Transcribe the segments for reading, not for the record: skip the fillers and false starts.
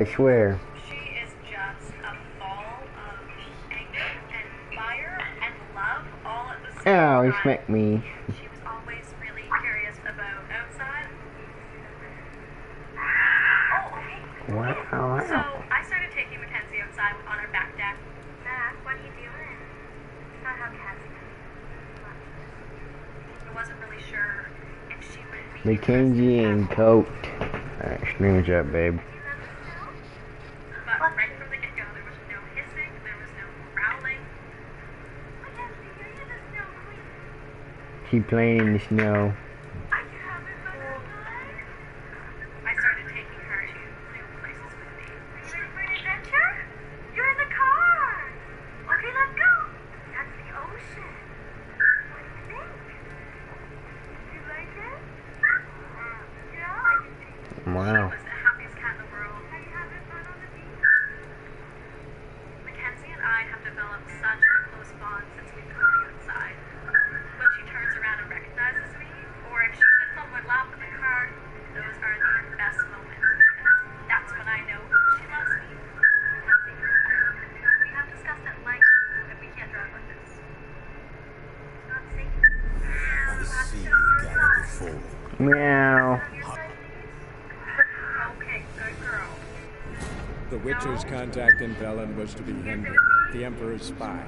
I swear. She is just a ball of anger and fire and love all at the same Ow, he time. smacked me. She was always really curious about outside. Oh, okay. Wow. So I started taking Mackenzie outside on our back deck. Mac, what are you doing? It's not how cats do. I wasn't really sure if she would be Mackenzie and Coat. Alright, scream up, babe. But right from the get-go, there was no hissing, there was no growling. Mackenzie, you're the snow queen. She playing in the snow. I started taking her to new places with me. Are you ready for an adventure? You're in the car. Okay, let's go. That's the ocean. What do you think? You like it? Yeah. Wow. She was the happiest cat in the world. Are you having fun on the beach? Mackenzie and I have developed such a close bond since we've been going outside. When she turns around and recognizes me, or if she sits on my lap in the car, those are the best moments because that's when I know she loves me. Mackenzie, we have discussed at length that we can't drive like this. It's not safe. I see you got it before. Meow. Okay, good girl. The Witcher's contact in Velen was to be Hendrik, the Emperor's spy.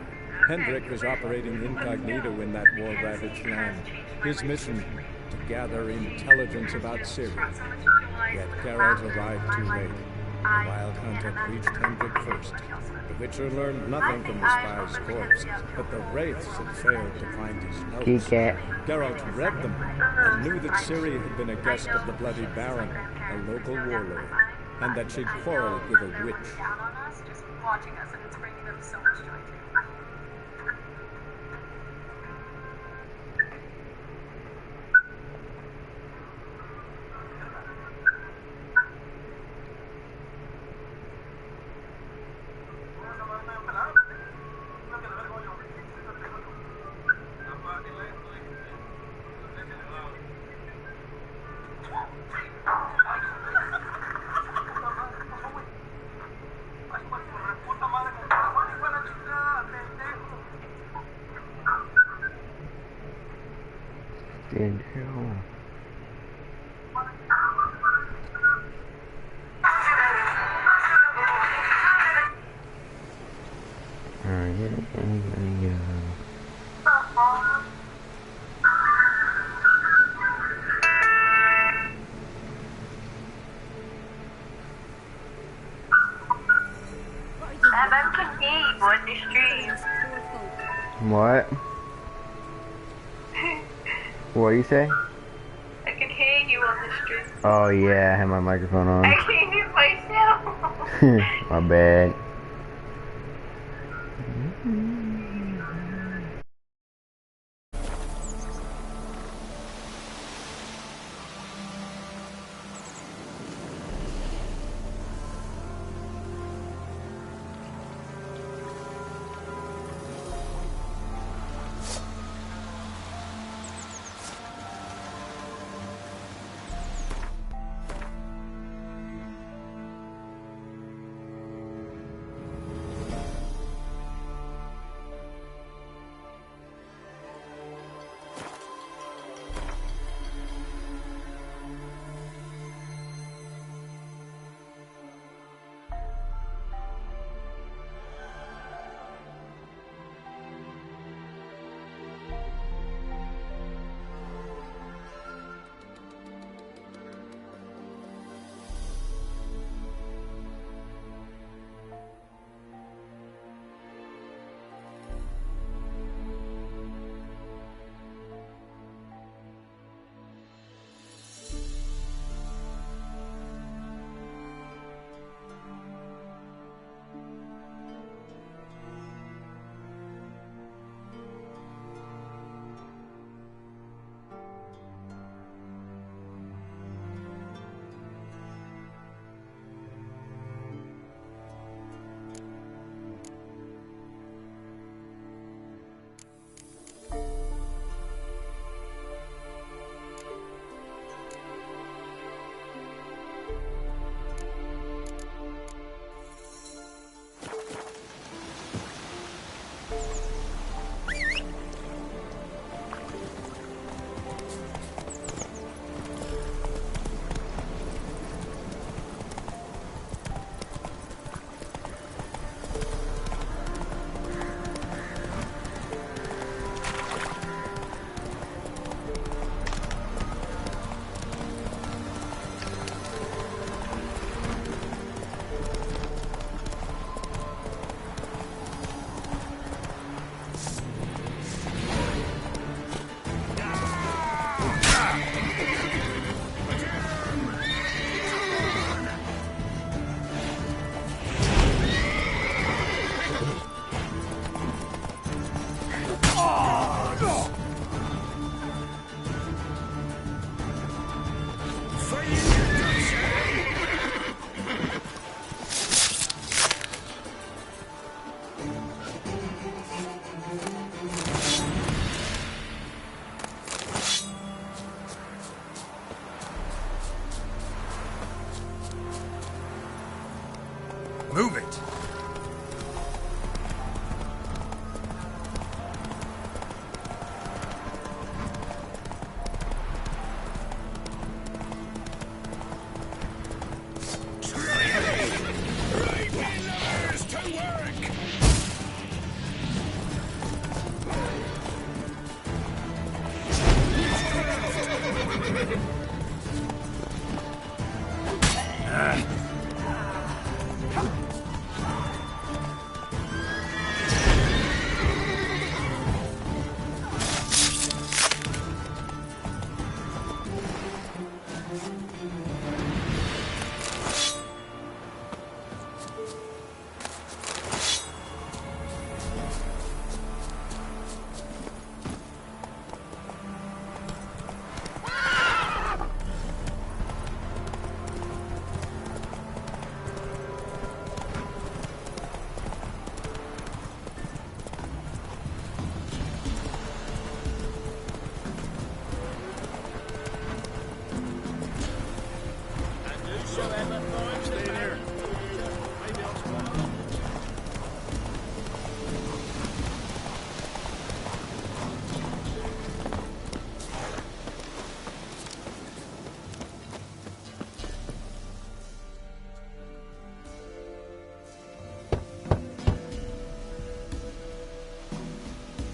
Hendrik was operating incognito in that war-ravaged land. His mission, to gather intelligence about Ciri. Yet Geralt arrived too late. The Wild Hunter reached Hendrik first. The Witcher learned nothing from the spy's corpse, but the Wraiths had failed to find his notes. Kitty cat. Geralt read them and knew that Ciri had been a guest of the Bloody Baron, a local warlord, and that she'd quarreled with a witch. Down on us, just watching us, and it's bringing them so much joy too. Stand still. I'm confused on the stream. What? What do you say? I can hear you on the stream. Oh yeah, I have my microphone on. I can't hear myself. My bad. Move it!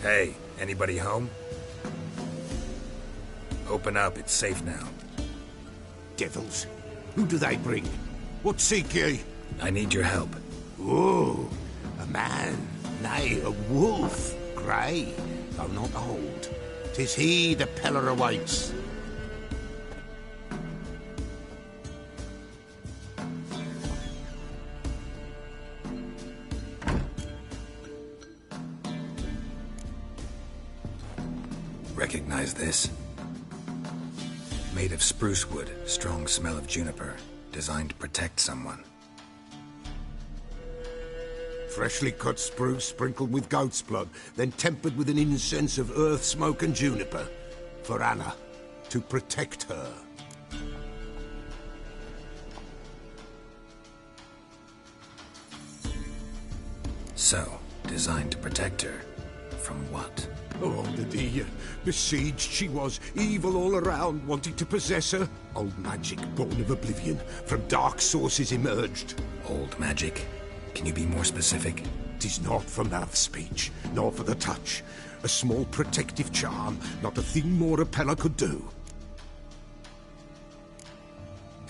Hey, anybody home? Open up, it's safe now. Devils. Who do they bring? What seek ye? I need your help. Oh, a man, nay, a wolf. Grey, though not old. 'Tis he the Peller awaits. Recognize this? Made of spruce wood, strong smell of juniper, designed to protect someone. Freshly cut spruce sprinkled with goat's blood, then tempered with an incense of earth, smoke and juniper. For Anna, to protect her. So, designed to protect her. From what? Oh, the dear. Besieged she was, evil all around, wanting to possess her. Old magic, born of oblivion, from dark sources emerged. Old magic? Can you be more specific? 'Tis not for mouth speech, nor for the touch. A small protective charm, not a thing more a Peller could do.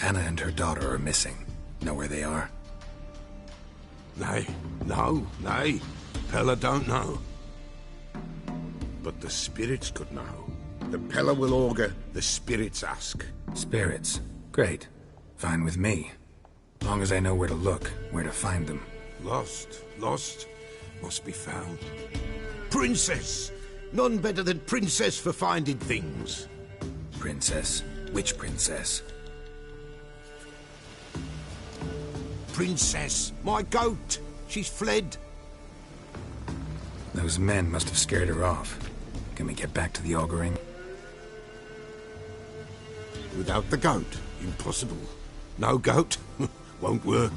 Anna and her daughter are missing. Know where they are? Nay, nay. Peller don't know. But the spirits could know. The Peller will augur, the spirits ask. Spirits. Great. Fine with me. Long as I know where to look, where to find them. Lost, must be found. Princess! None better than Princess for finding things. Princess? Which princess? Princess, my goat! She's fled. Those men must have scared her off. Can we get back to the auguring? Without the goat, impossible. No goat, won't work.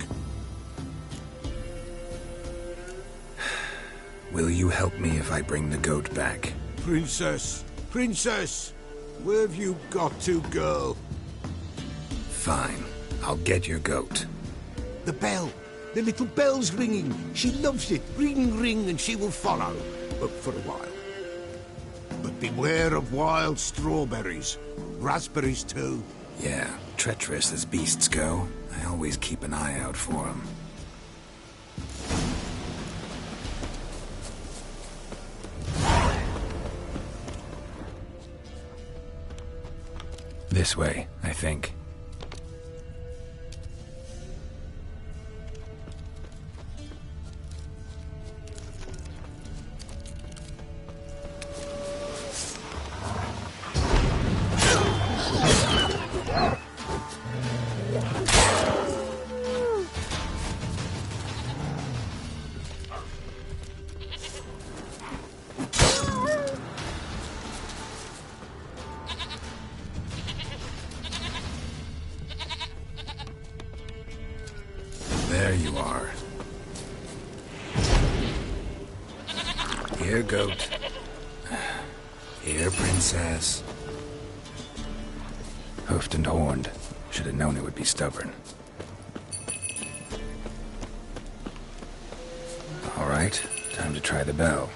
Will you help me if I bring the goat back? Princess, where have you got to, girl? Fine. I'll get your goat. The bell. The little bell's ringing. She loves it. Ring, ring, and she will follow. But for a while. But beware of wild strawberries. Raspberries, too. Yeah, treacherous as beasts go. I always keep an eye out for them. This way, I think. There you are. Here, goat. Here, princess. Hoofed and horned. Should have known it would be stubborn. All right, time to try the bell.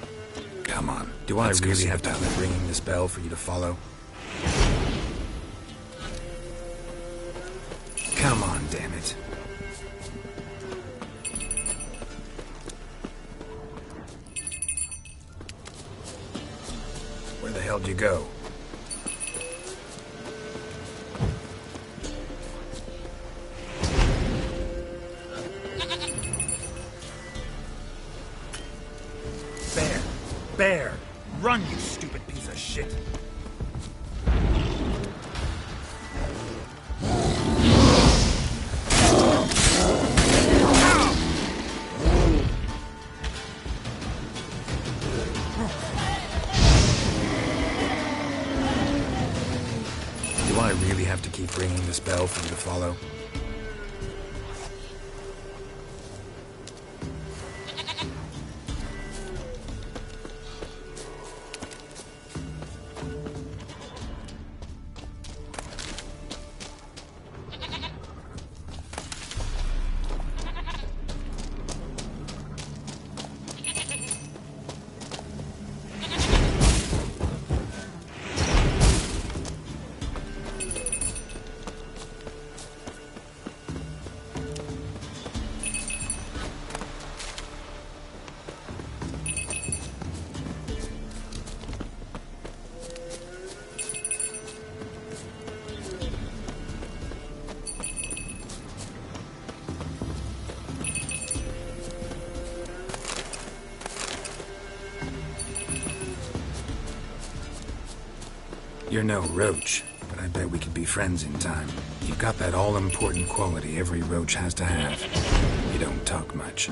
Come on. Do I really have to keep ringing this bell for you to follow? Come on, damn it. Where the hell did you go? Bear! Run, you stupid piece of shit! Do I really have to keep ringing this bell for you to follow? You're no roach, but I bet we could be friends in time. You've got that all-important quality every roach has to have. You don't talk much.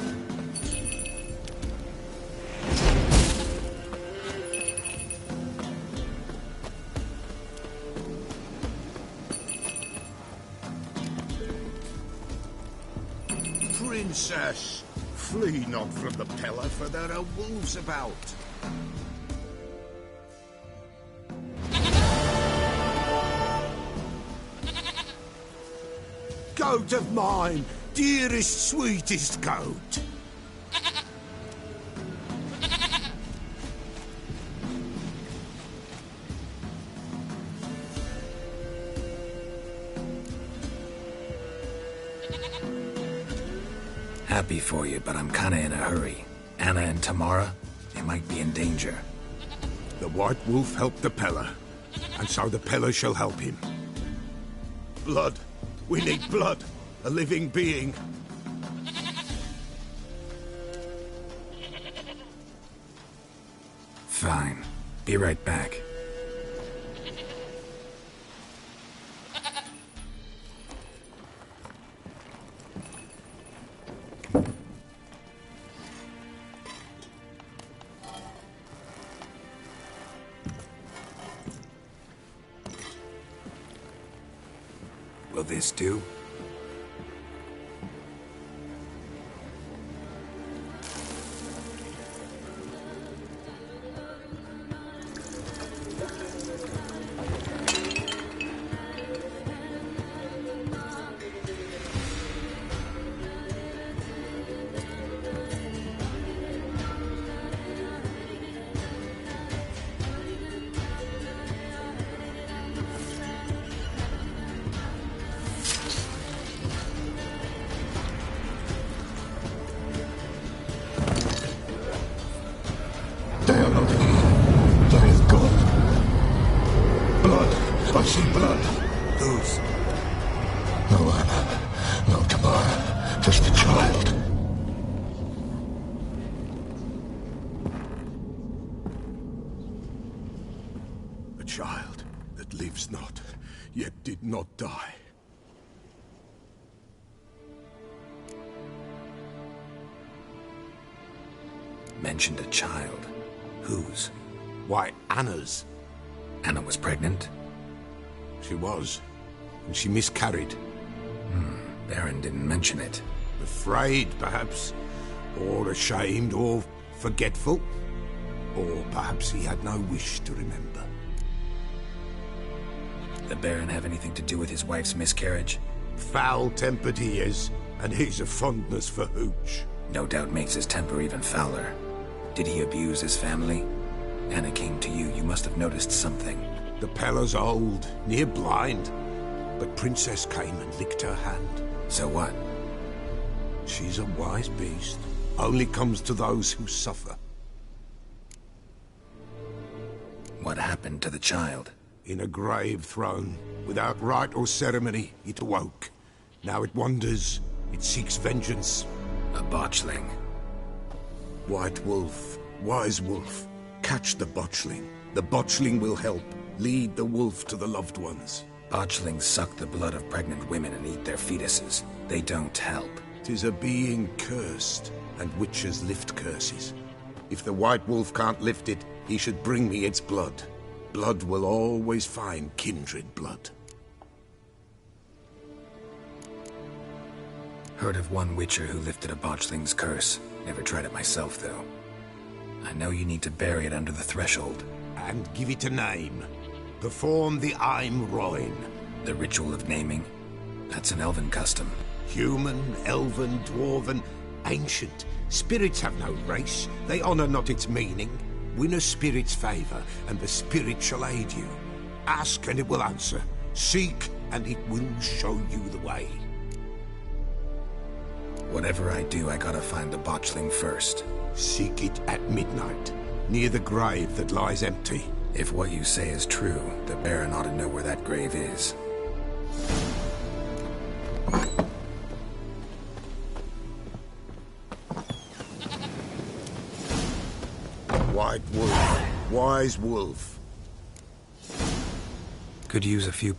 Princess, flee not from the Pella, for there are wolves about. Goat of mine, dearest, sweetest goat. Happy for you, but I'm kinda in a hurry. Anna and Tamara, they might be in danger. The White Wolf helped the Pella, and so the Pella shall help him. Blood. We need blood. A living being. Fine. Be right back. Will this do? They are not here. There is God. Blood. I see blood. Whose? No Anna. No Tamara. Just a child. A child that lives not, yet did not die. Mentioned a child. Whose? Why, Anna's. Anna was pregnant? She was, and she miscarried. Baron didn't mention it. Afraid, perhaps, or ashamed, or forgetful. Or perhaps he had no wish to remember. The Baron have anything to do with his wife's miscarriage? Foul-tempered he is, and he's a fondness for hooch. No doubt makes his temper even fouler. Did he abuse his family? Anna came to you. You must have noticed something. The Pella's old, near blind, but Princess came and licked her hand. So what? She's a wise beast. Only comes to those who suffer. What happened to the child? In a grave thrown, without rite or ceremony, it awoke. Now it wanders, it seeks vengeance. A botchling. White Wolf, wise wolf, catch the botchling. The botchling will help, lead the wolf to the loved ones. Botchlings suck the blood of pregnant women and eat their fetuses. They don't help. 'Tis a being cursed, and witches lift curses. If the White Wolf can't lift it, he should bring me its blood. Blood will always find kindred blood. Heard of one witcher who lifted a botchling's curse. Never tried it myself, though. I know you need to bury it under the threshold. And give it a name. Perform the Aim Roin. The ritual of naming? That's an elven custom. Human, elven, dwarven, ancient. Spirits have no race. They honor not its meaning. Win a spirit's favor, and the spirit shall aid you. Ask, and it will answer. Seek, and it will show you the way. Whatever I do, I gotta find the botchling first. Seek it at midnight, near the grave that lies empty. If what you say is true, the Baron ought to know where that grave is. White Wolf, wise wolf. Could use a few...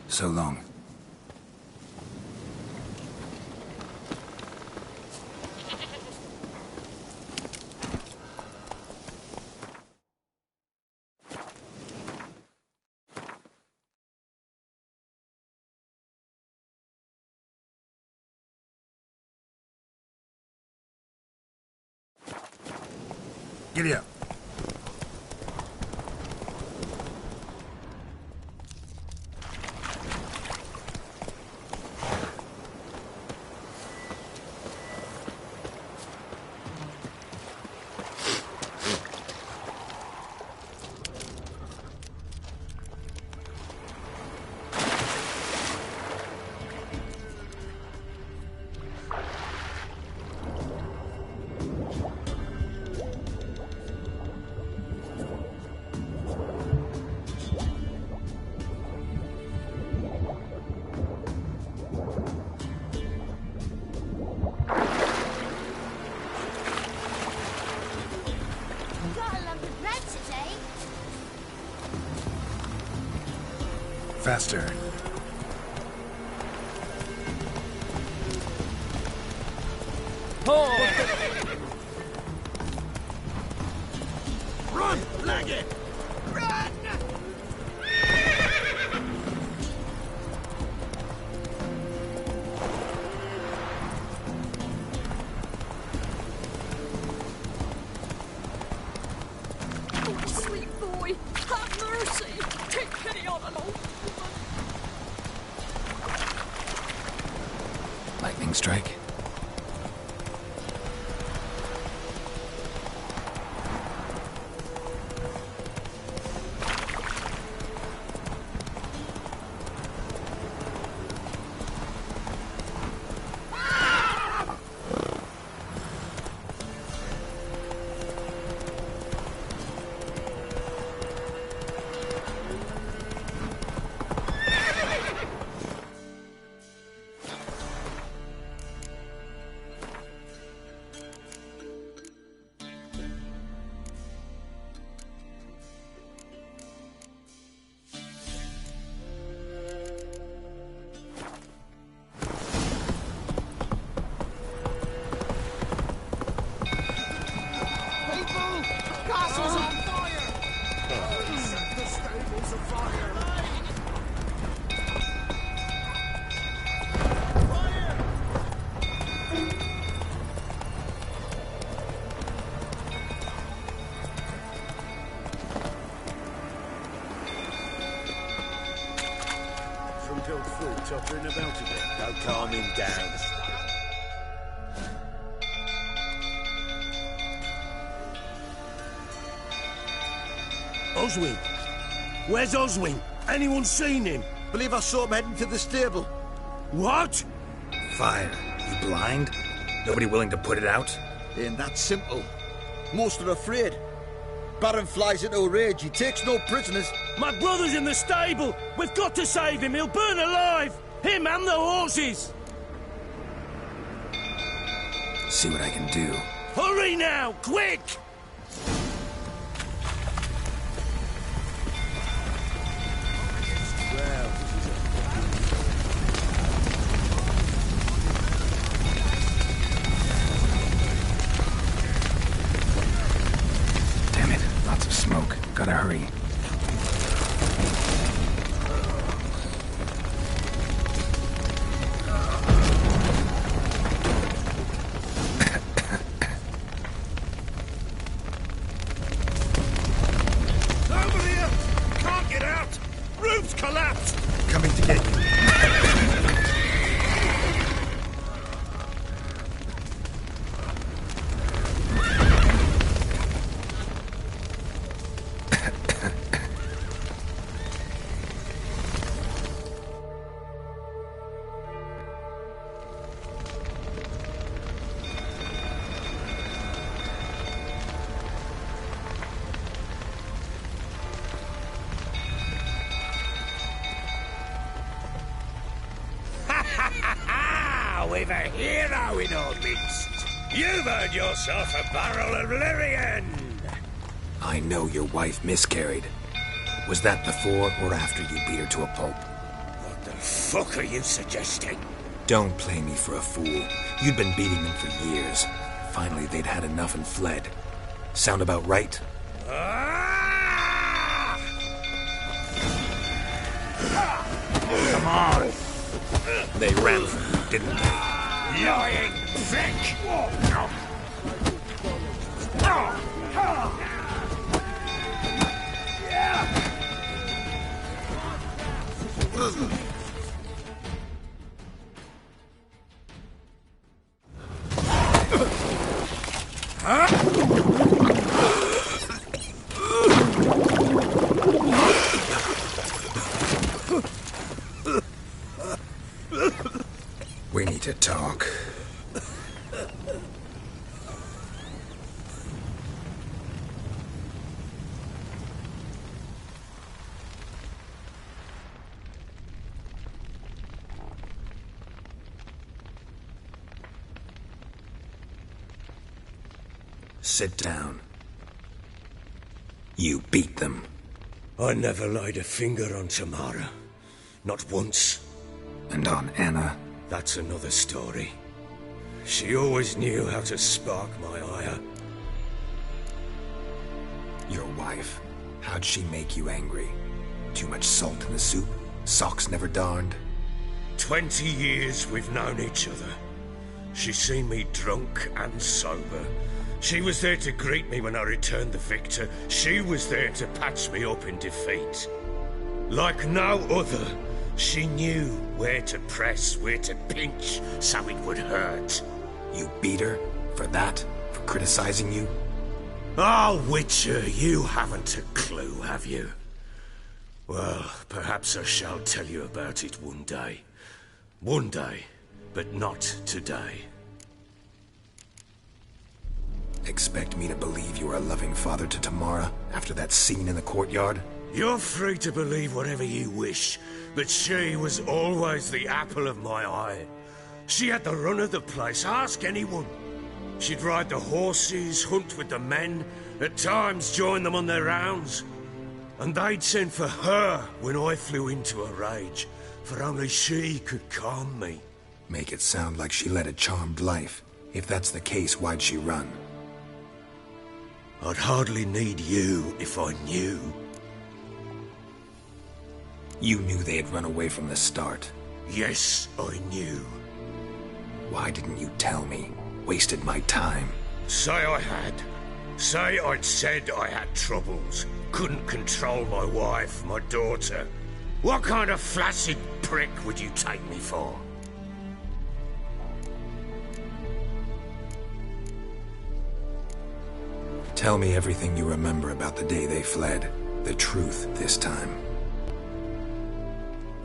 So long. Giddy up. faster. Run, leg it! Run! Oh, sweet boy, have mercy. Take pity on an old woman. Lightning strike. Castle's on fire! Set the stables afire! Drunk old fool tottering about again. Don't calm him down. Oswin! Where's Oswin? Anyone seen him? Believe I saw him heading to the stable. What? Fire. You blind? Nobody willing to put it out? Ain't that simple. Most are afraid. Baron flies into a rage. He takes no prisoners. My brother's in the stable! We've got to save him! He'll burn alive! Him and the horses! See what I can do. Hurry now! Quick! Damn it. Lots of smoke. Gotta hurry. Over here! Can't get out! Roof's collapsed! Coming to get you. We've a hero in our midst. You've earned yourself a barrel of Lyrian. I know your wife miscarried. Was that before or after you beat her to a pulp? What the fuck are you suggesting? Don't play me for a fool. You'd been beating them for years. Finally, they'd had enough and fled. Sound about right? Ah! Come on! They ran from you, didn't they? Lying Vic! We need to talk. Sit down. You beat them. I never laid a finger on Tamara. Not once. And on Anna? That's another story. She always knew how to spark my ire. Your wife. How'd she make you angry? Too much salt in the soup? Socks never darned? 20 years we've known each other. She's seen me drunk and sober. She was there to greet me when I returned the victor. She was there to patch me up in defeat. Like no other, she knew where to press, where to pinch, so it would hurt. You beat her? For that? For criticizing you? Oh, Witcher, you haven't a clue, have you? Well, perhaps I shall tell you about it one day. One day, but not today. Expect me to believe you are a loving father to Tamara after that scene in the courtyard? You're free to believe whatever you wish, but she was always the apple of my eye. She had the run of the place, ask anyone. She'd ride the horses, hunt with the men, at times join them on their rounds. And they'd send for her when I flew into a rage, for only she could calm me. Make it sound like she led a charmed life. If that's the case, why'd she run? I'd hardly need you if I knew. You knew they had run away from the start. Yes, I knew. Why didn't you tell me? Wasted my time. Say I had. Say I'd said I had troubles. Couldn't control my wife, my daughter. What kind of flaccid prick would you take me for? Tell me everything you remember about the day they fled. The truth this time.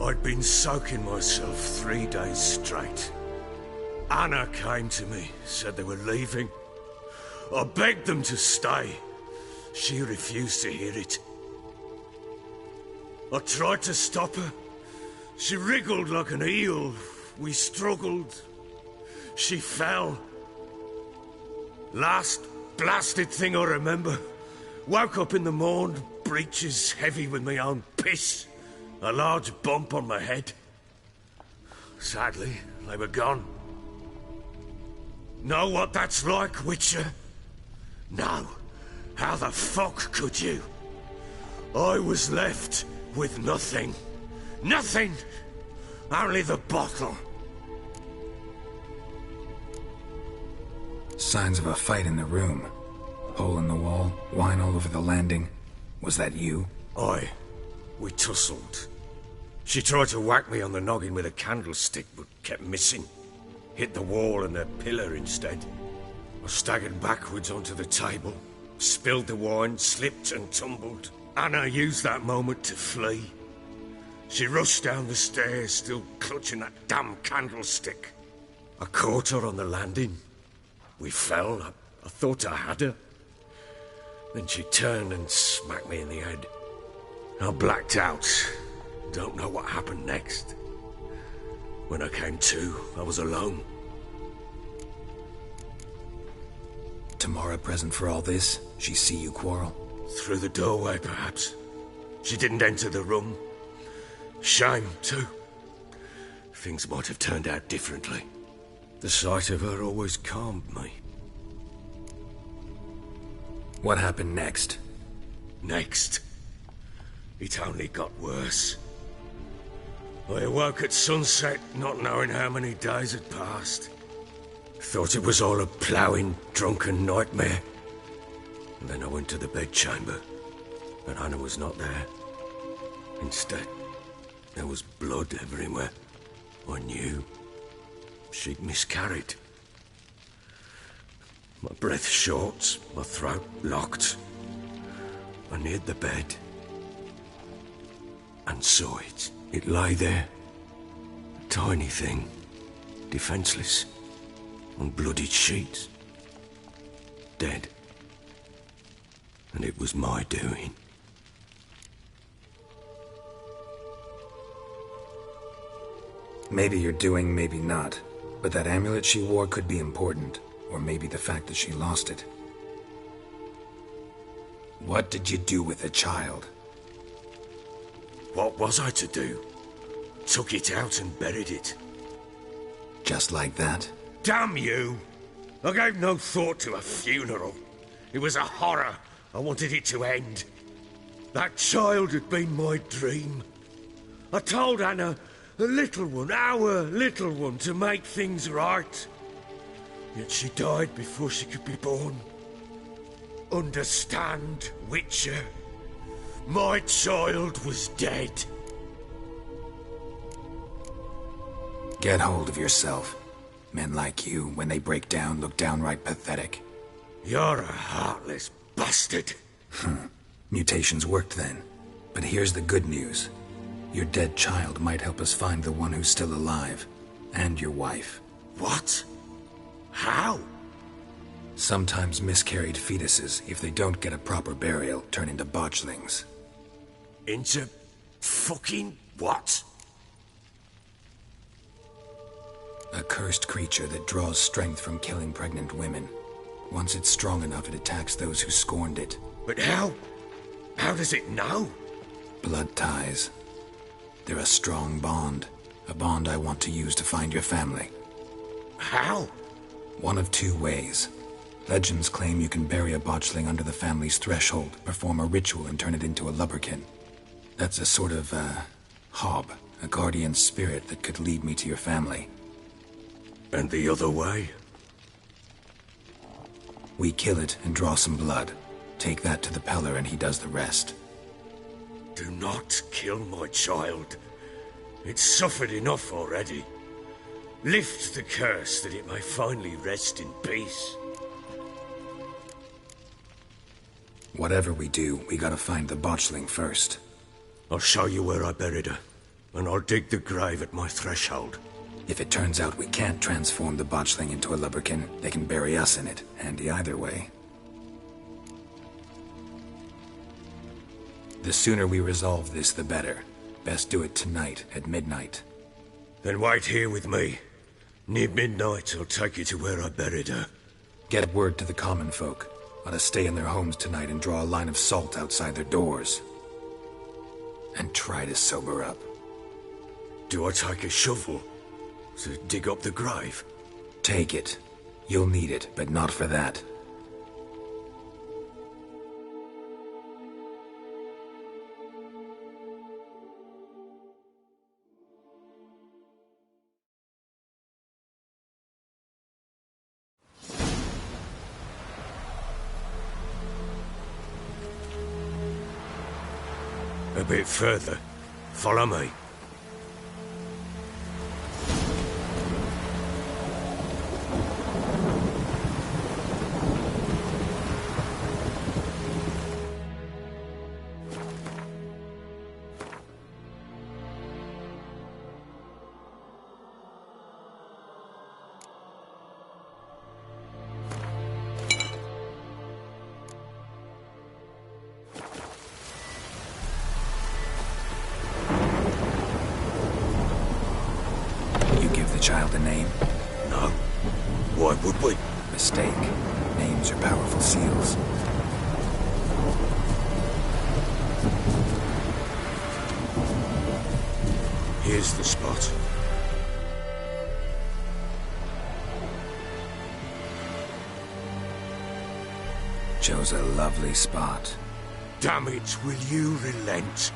I'd been soaking myself 3 days straight. Anna came to me, said they were leaving. I begged them to stay. She refused to hear it. I tried to stop her. She wriggled like an eel. We struggled. She fell. Last blasted thing I remember. Woke up in the morn, breeches heavy with my own piss. A large bump on my head. Sadly, they were gone. Know what that's like, Witcher? No. How the fuck could you? I was left with nothing. Nothing! Only the bottle. Signs of a fight in the room. Hole in the wall, wine all over the landing. Was that you? Aye. We tussled. She tried to whack me on the noggin with a candlestick, but kept missing. Hit the wall and a pillar instead. I staggered backwards onto the table, spilled the wine, slipped and tumbled. Anna used that moment to flee. She rushed down the stairs, still clutching that damn candlestick. I caught her on the landing. We fell. I thought I had her. Then she turned and smacked me in the head. I blacked out. Don't know what happened next. When I came to, I was alone. Tamara present for all this? She see you quarrel? Through the doorway, perhaps. She didn't enter the room. Shame, too. Things might have turned out differently. The sight of her always calmed me. What happened next? Next? It only got worse. I awoke at sunset, not knowing how many days had passed. Thought it was all a ploughing, drunken nightmare. And then I went to the bedchamber, but Anna was not there. Instead, there was blood everywhere. I knew she'd miscarried. My breath short, my throat locked. I neared the bed and saw it. It lay there, a tiny thing, defenseless, on bloodied sheets, dead. And it was my doing. Maybe you're doing, maybe not. But that amulet she wore could be important. Or maybe the fact that she lost it. What did you do with the child? What was I to do? took it out and buried it. Just like that? Damn you! I gave no thought to a funeral. It was a horror. I wanted it to end. That child had been my dream. I told Anna, the little one, our little one, to make things right. Yet she died before she could be born. Understand, Witcher? My child was dead. Get hold of yourself. Men like you, when they break down, look downright pathetic. You're a heartless bastard. Mutations worked then. But here's the good news. Your dead child might help us find the one who's still alive. And your wife. What? How? Sometimes miscarried fetuses, if they don't get a proper burial, turn into botchlings. Into fucking what? A cursed creature that draws strength from killing pregnant women. Once it's strong enough, it attacks those who scorned it. But how? How does it know? Blood ties. They're a strong bond. A bond I want to use to find your family. How? One of two ways. Legends claim you can bury a botchling under the family's threshold, perform a ritual, and turn it into a lubberkin. That's a sort of, hob, a guardian spirit that could lead me to your family. And the other way? We kill it and draw some blood. Take that to the Peller and he does the rest. Do not kill my child. It's suffered enough already. Lift the curse that it may finally rest in peace. Whatever we do, we gotta find the botchling first. I'll show you where I buried her, and I'll dig the grave at my threshold. If it turns out we can't transform the botchling into a lubberkin, they can bury us in it. Handy either way. The sooner we resolve this, the better. Best do it tonight, at midnight. Then wait here with me. Near midnight, I'll take you to where I buried her. Get word to the common folk. Let us stay in their homes tonight and draw a line of salt outside their doors. And try to sober up. Do I take a shovel to dig up the grave? Take it. You'll need it, but not for that. A bit further. Follow me. Child a name? No. Why would we? Mistake. Names are powerful seals. Here's the spot. Chose a lovely spot. Damn it, will you relent?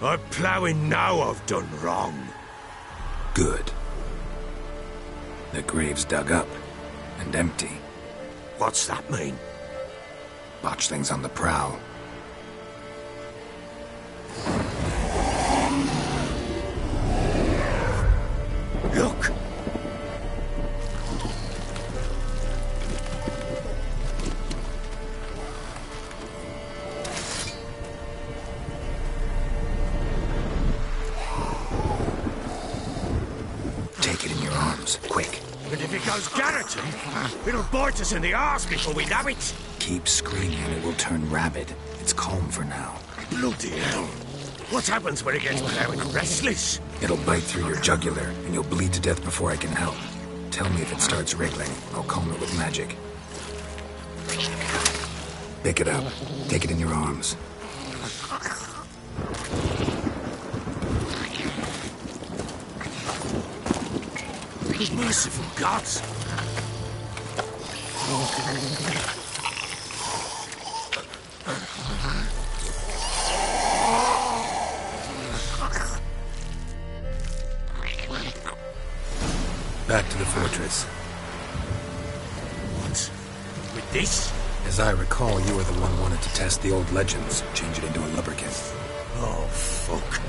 I'm ploughing now I've done wrong. Good. The grave's dug up and empty. What's that mean? Botchling's on the prowl. Look! Take it in your arms, quick. And if it goes Garreton, it'll bite us in the arse before we know it. Keep screaming and it will turn rabid. It's calm for now. Bloody hell. What happens when it gets plowing restless? It'll bite through your jugular, and you'll bleed to death before I can help. Tell me if it starts wriggling. I'll calm it with magic. Pick it up. Take it in your arms. Merciful gods! Back to the fortress. What? With this? As I recall, you were the one who wanted to test the old legends, change it into a lubberkin. Oh, fuck.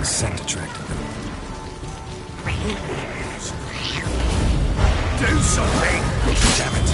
Scent attracted them. Do something! Damn it.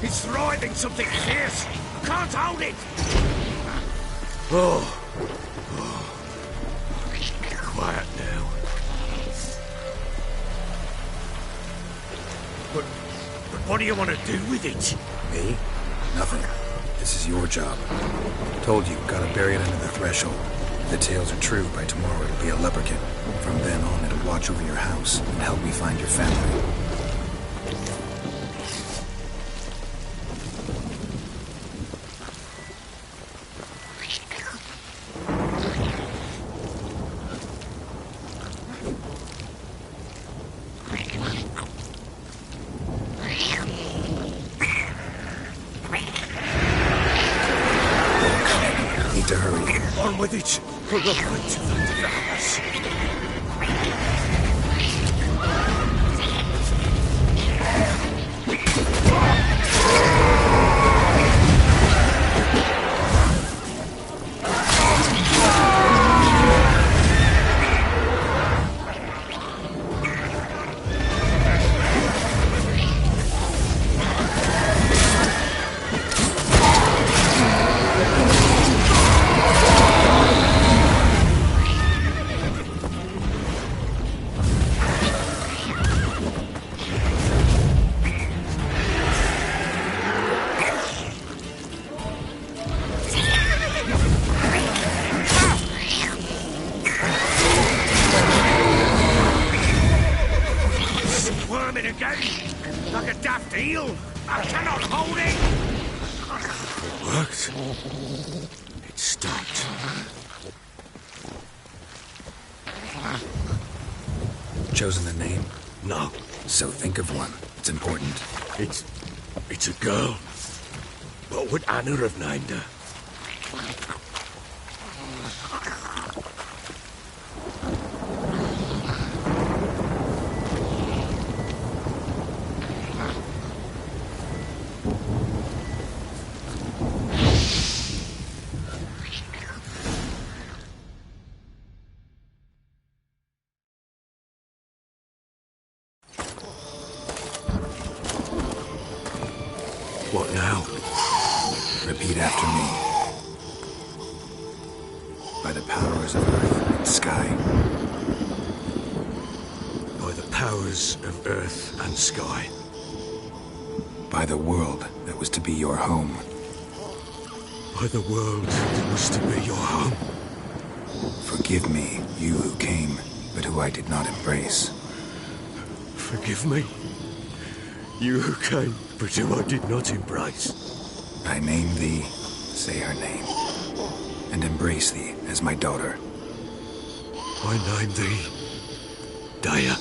It's writhing something fierce. I can't hold it. Oh. Quiet now. But what do you want to do with it? Me? Nothing. This is your job. Told you, gotta bury it under the threshold. If the tales are true, by tomorrow it'll be a leprechaun. From then on, it'll watch over your house and help me find your family. To hurry. On with it. For the weight of the devours. Like a daft eel. I cannot hold it. It worked. It stopped. Chosen the name? No. So think of one. It's important. It's a girl. What would Anna have named her? What now? Repeat after me. By the powers of earth and sky. By the powers of earth and sky. By the world that was to be your home. By the world that was to be your home. Forgive me, you who came, but who I did not embrace. Forgive me, you who came, but who I did not embrace. I name thee, say her name, and embrace thee as my daughter. I name thee, Daya,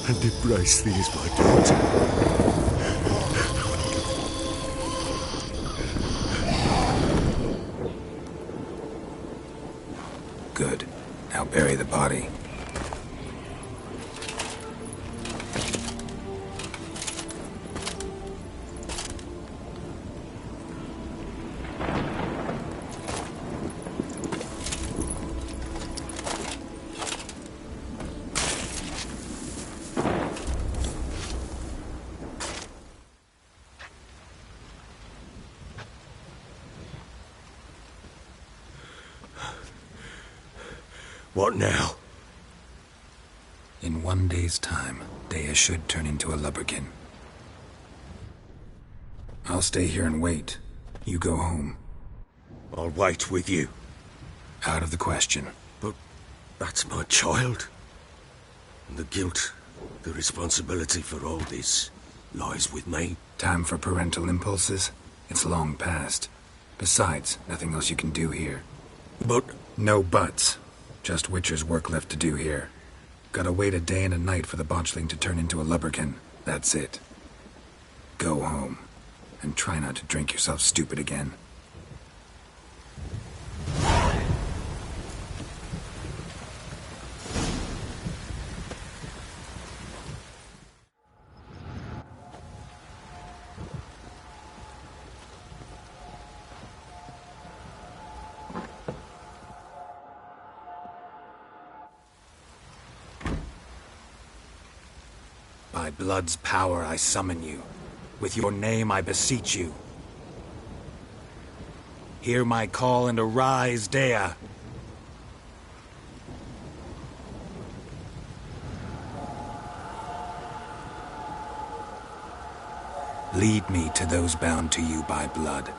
and embrace thee as my daughter. Good. Now bury the body. What now? In 1 day's time, Dea should turn into a lubberkin. I'll stay here and wait. You go home. I'll wait with you. Out of the question. But that's my child. And the guilt, the responsibility for all this lies with me. Time for parental impulses? It's long past. Besides, nothing else you can do here. But... No buts. Just Witcher's work left to do here. Gotta wait a day and a night for the botchling to turn into a lubberkin. That's it. Go home. And try not to drink yourself stupid again. By blood's power I summon you. With your name I beseech you. Hear my call and arise, Dea. Lead me to those bound to you by blood.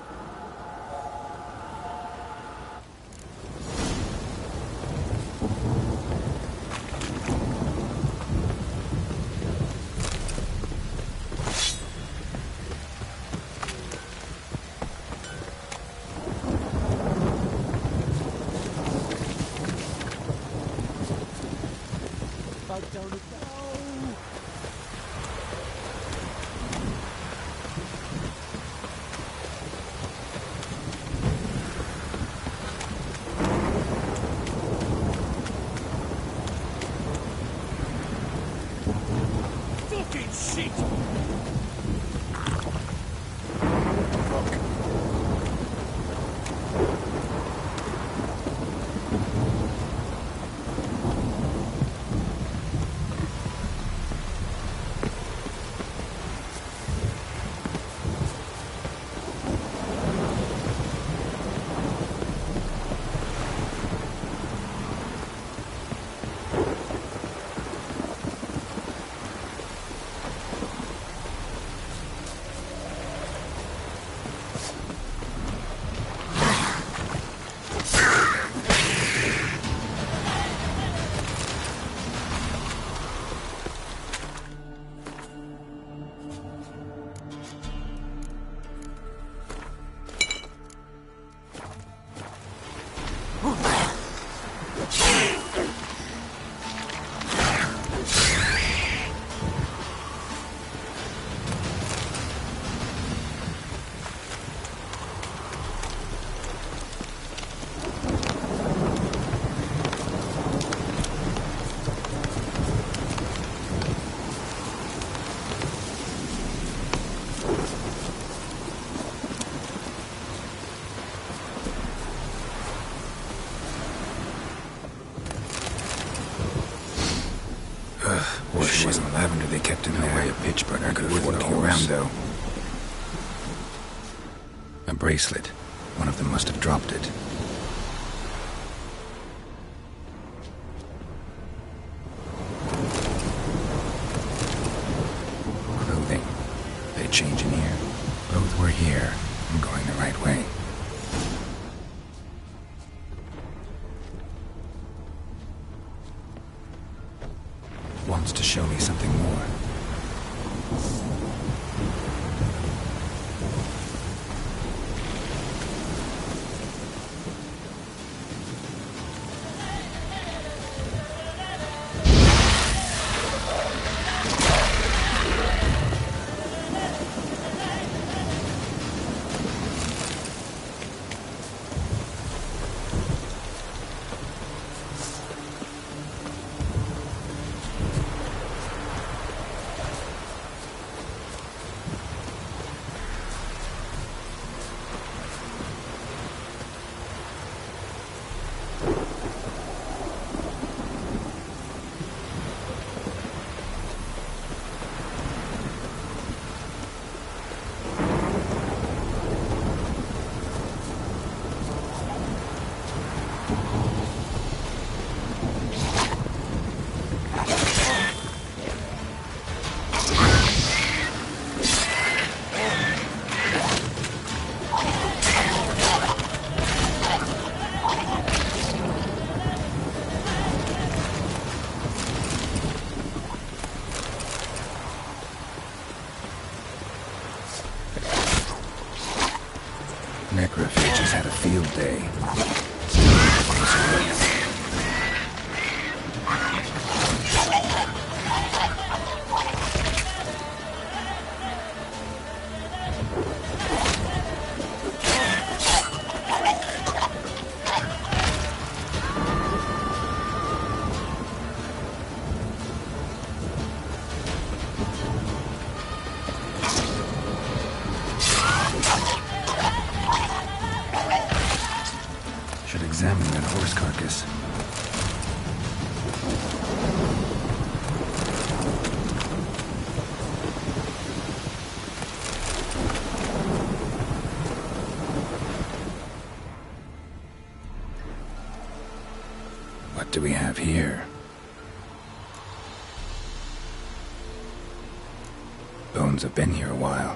It wasn't lavender they kept in there. No way a pitch burner could have looking around, though. A bracelet. One of them must have dropped it. Clothing. They change in here. Both were here. I'm going the right way. Wants to show me something more. witches had a field day. Should examine that horse carcass. What do we have here? Bones have been here a while.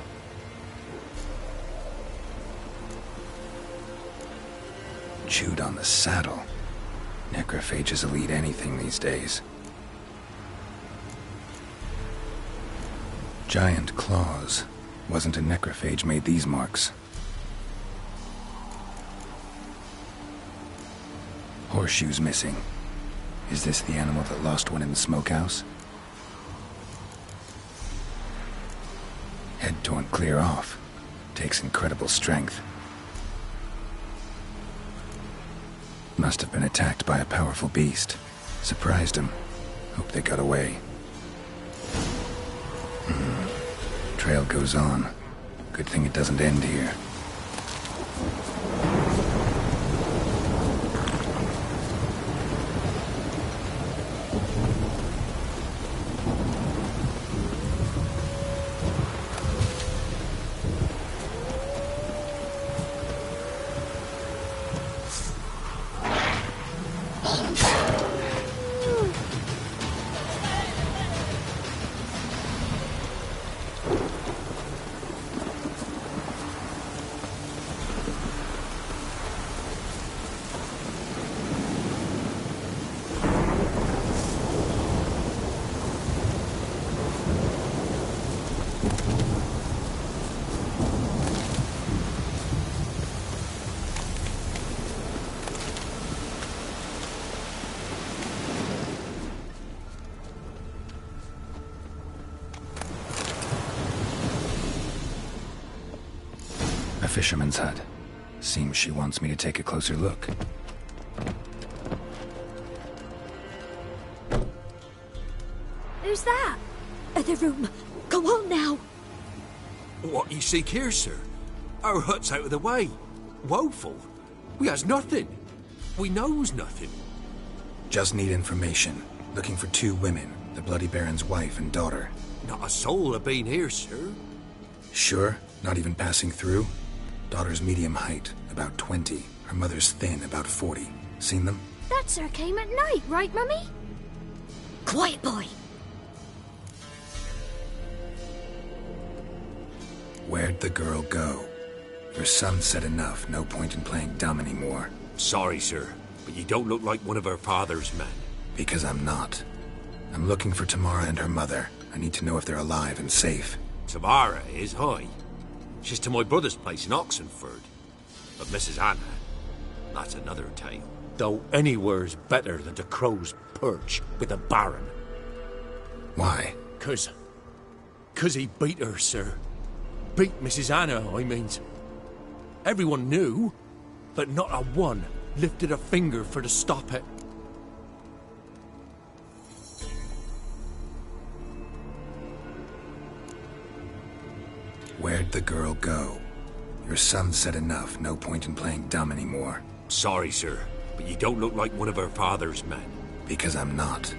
Chewed on the saddle. Necrophages will eat anything these days. Giant claws. Wasn't a necrophage made these marks. Horseshoes missing. Is this the animal that lost one in the smokehouse? Head torn clear off. Takes incredible strength. Must have been attacked by a powerful beast. Surprised him. Hope they got away. Trail goes on. Good thing it doesn't end here. A fisherman's hut. Seems she wants me to take a closer look. Who's that? The room. Go on now. What you seek here, sir? Our hut's out of the way. Woeful. We has nothing. We knows nothing. Just need information. Looking for 2 women. The Bloody Baron's wife and daughter. Not a soul have been here, sir. Sure? Not even passing through? Daughter's medium height, about 20. Her mother's thin, about 40. Seen them? That sir came at night, right, Mummy? Quiet, boy. Where'd the girl go? Your son said enough. No point in playing dumb anymore. Sorry, sir, but you don't look like one of our father's men. Because I'm not. I'm looking for Tamara and her mother. I need to know if they're alive and safe. Tamara is high. She's to my brother's place in Oxenford. But Mrs. Anna, that's another tale. Though anywhere's better than to Crow's Perch with a baron. Why? 'Cause he beat her, sir. Beat Mrs. Anna, I means. Everyone knew, but not a one lifted a finger for to stop it. Where'd the girl go? Your son said enough. No point in playing dumb anymore. Sorry, sir, but you don't look like one of our father's men. Because I'm not.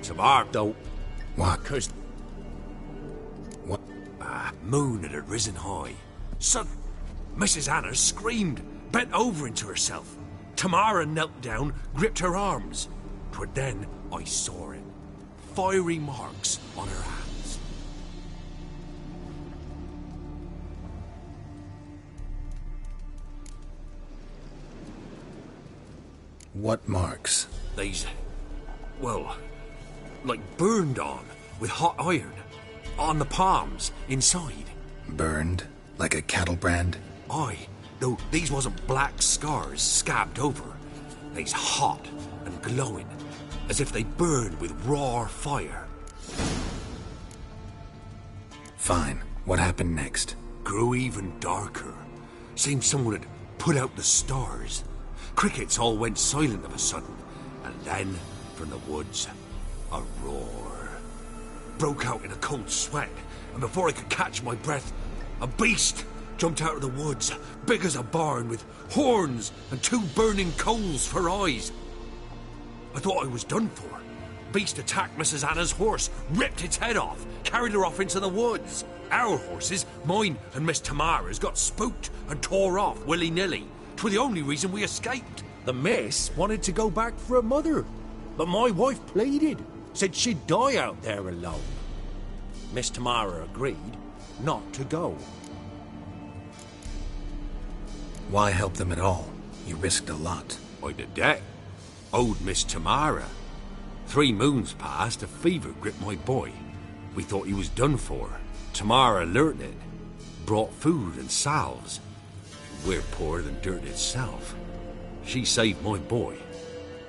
Tamar, though. What? 'Cause... What? Moon had risen high. Sudden, Mrs. Anna screamed, bent over into herself. Tamara knelt down, gripped her arms. 'Twere then I saw it. Fiery marks on her hands. What marks? These, well, like burned on with hot iron. On the palms, inside. Burned? Like a cattle brand? Aye, though these wasn't black scars scabbed over. They's hot and glowing, as if they burned with raw fire. Fine. What happened next? Grew even darker. Seemed someone had put out the stars. Crickets all went silent of a sudden, and then, from the woods, a roar. Broke out in a cold sweat, and before I could catch my breath, a beast jumped out of the woods, big as a barn, with horns and 2 burning coals for eyes. I thought I was done for. Beast attacked Mrs. Anna's horse, ripped its head off, carried her off into the woods. Our horses, mine and Miss Tamara's, got spooked and tore off willy-nilly. 'Twere the only reason we escaped. The miss wanted to go back for her mother, but my wife pleaded, said she'd die out there alone. Miss Tamara agreed not to go. Why help them at all? You risked a lot. I'd a debt. Owed Miss Tamara. 3 moons passed, a fever gripped my boy. We thought he was done for. Tamara learnt it. Brought food and salves. We're poorer than dirt itself. She saved my boy.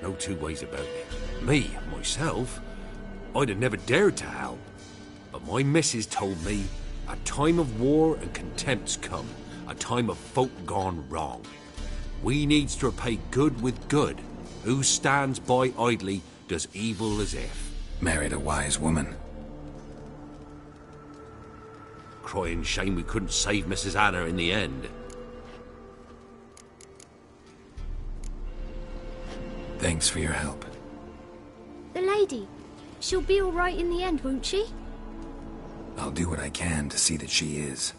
No 2 ways about it. Me, myself, I'd have never dared to help. But my missus told me a time of war and contempt's come. A time of folk gone wrong. We needs to repay good with good. Who stands by idly does evil as if. Married a wise woman. Crying shame we couldn't save Mrs. Anna in the end. Thanks for your help. The lady, she'll be all right in the end, won't she? I'll do what I can to see that she is.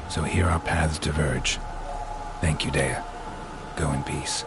So here our paths diverge. Thank you, Dea. Go in peace.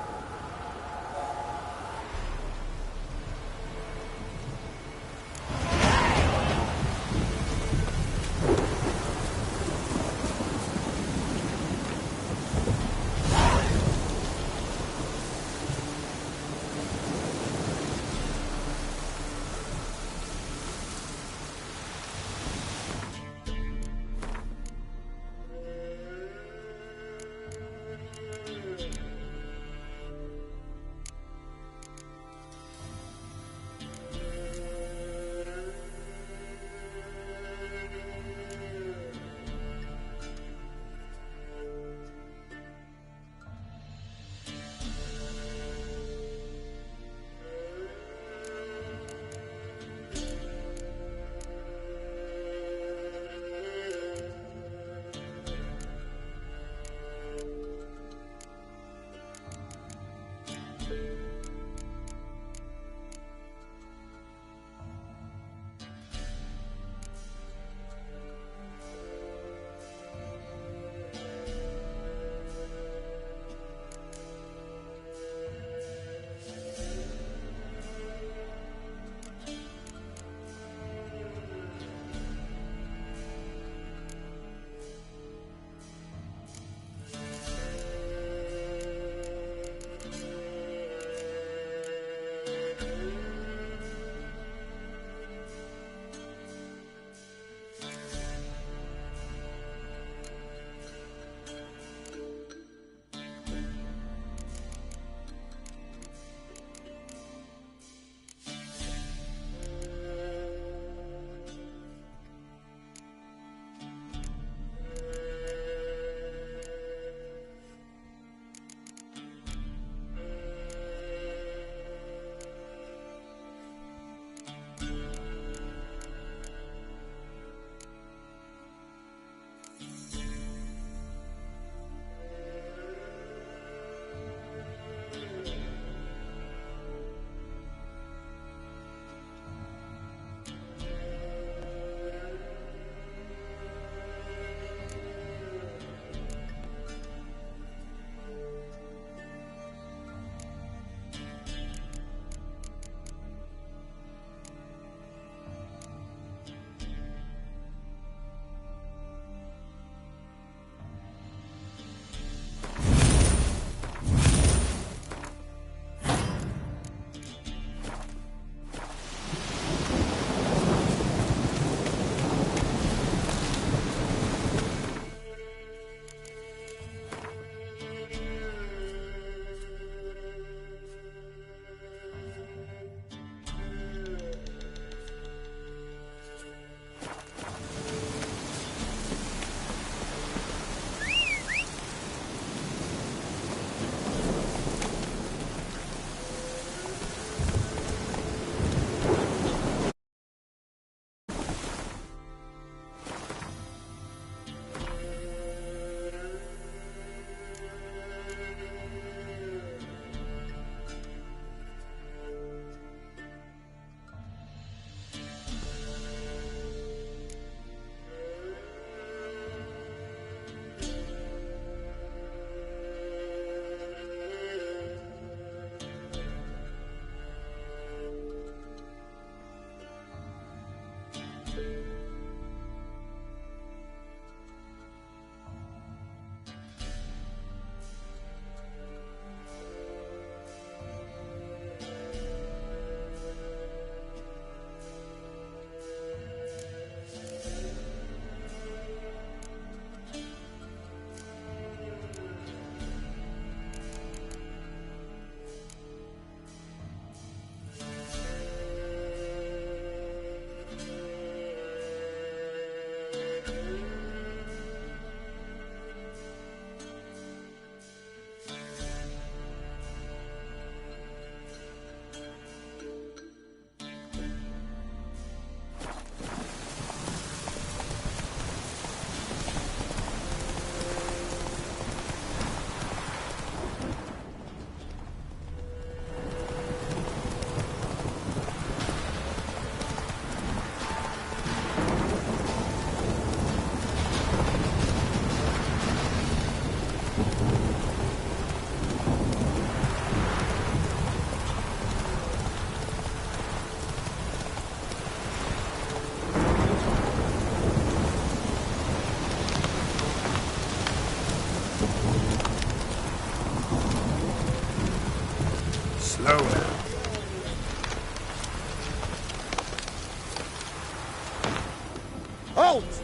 Halt!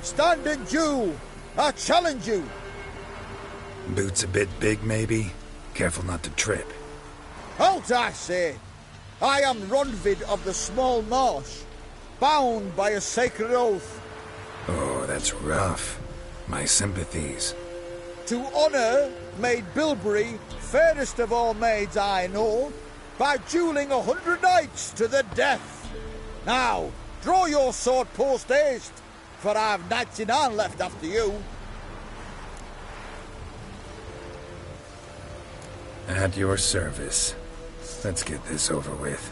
Stand and duel! I challenge you! Boots a bit big, maybe? Careful not to trip. Halt, I say! I am Ronvid of the Small Marsh, bound by a sacred oath. Oh, that's rough. My sympathies. To honour Maid Bilberry, fairest of all maids I know, by duelling 100 knights to the death. Now, draw your sword post haste, for I've 99 left after you. At your service. Let's get this over with.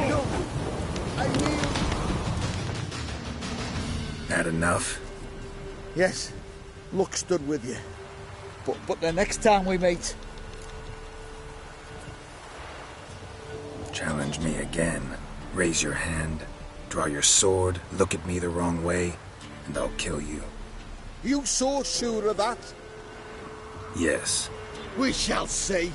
No, I mean... Had enough? Yes, luck stood with you. But the next time we meet... Challenge me again. Raise your hand, draw your sword, look at me the wrong way, and I'll kill you. You so sure of that? Yes. We shall see.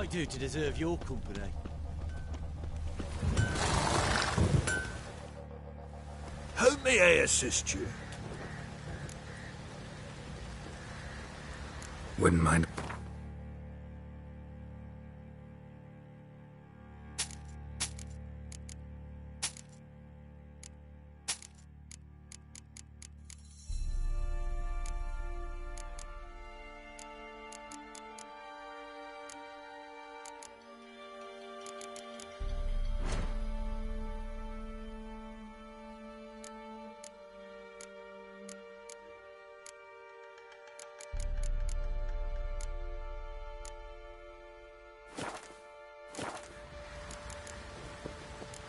I do to deserve your company? How may I assist you? Wouldn't mind.